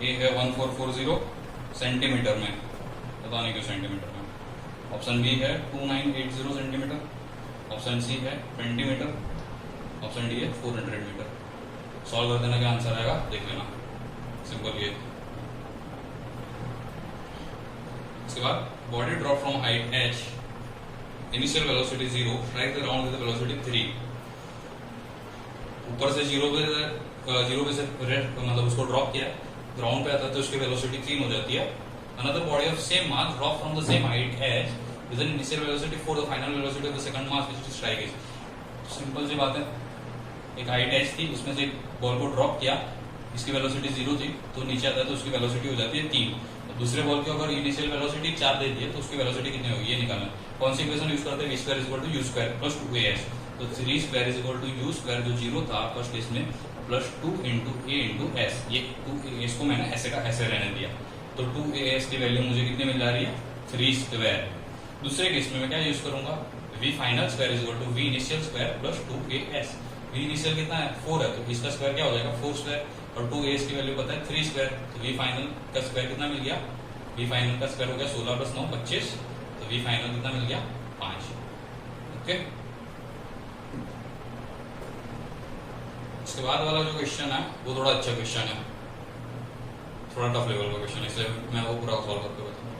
ए है 1440 सेंटीमीटर में, पता नहीं क्यों सेंटीमीटर में। ऑप्शन बी है 2980 सेंटीमीटर, ऑप्शन सी है 20 मीटर, ऑप्शन डी है 400 मीटर। सॉल्व कर देना, क्या आंसर आएगा देख लेना, सिंपल ये। इसके बाद body drop from height h, initial velocity 0, strike the ground with velocity 3। ऊपर से 0 पे से मतलब उसको ड्रॉप किया, ग्राउंड पे आता है तो उसकी वेलोसिटी 3 हो जाती है। Another body of same mass drop from the same height as with an initial velocity 4, the final velocity of the second mass which is strike is। Simple सी बात है, एक हाइट h थी, उसमें से बॉल को ड्रॉप किया, इसकी वेलोसिटी 0 थी, तो नीचे आता है तो उसकी वेलोसिटी हो जाती है 3। तो दूसरे बॉल की अगर इनिशियल वेलोसिटी 4 दे दी है तो उसकी वेलोसिटी कितनी होगी ये निकालना। कौन सी इक्वेशन यूज करते हैं, v square is equal to u square plus 2as। तो 3 square is equal to u square जो 0 था फर्स्ट केस में, plus 2 into a into s। ये 2a को मैंने ऐसे का ऐसे रहने दिया, तो 2as की वैल्यू मुझे कितनी मिल जा रही है 3 स्क्वायर। दूसरे केस में मैं क्या यूज करूंगा, v final square is equal to v initial square plus 2as। v initial कितना है 4 है, तो इसका स्क्वायर क्या हो जाएगा 4 स्क्वायर, और 2as की वैल्यू पता है 3 स्क्वायर, तो v फाइनल का स्क्वायर कितना मिल गया, v फाइनल का स्क्वायर हो गया 16 प्लस 9 25, तो v फाइनल कितना मिल गया 5। ओके, इसके बाद वाला जो क्वेश्चन है वो थोड़ा अच्छा क्वेश्चन है, थोड़ा टफ लेवल का क्वेश्चन है, इसलिए मैं वो पूरा सॉल्व करके बताऊंगा।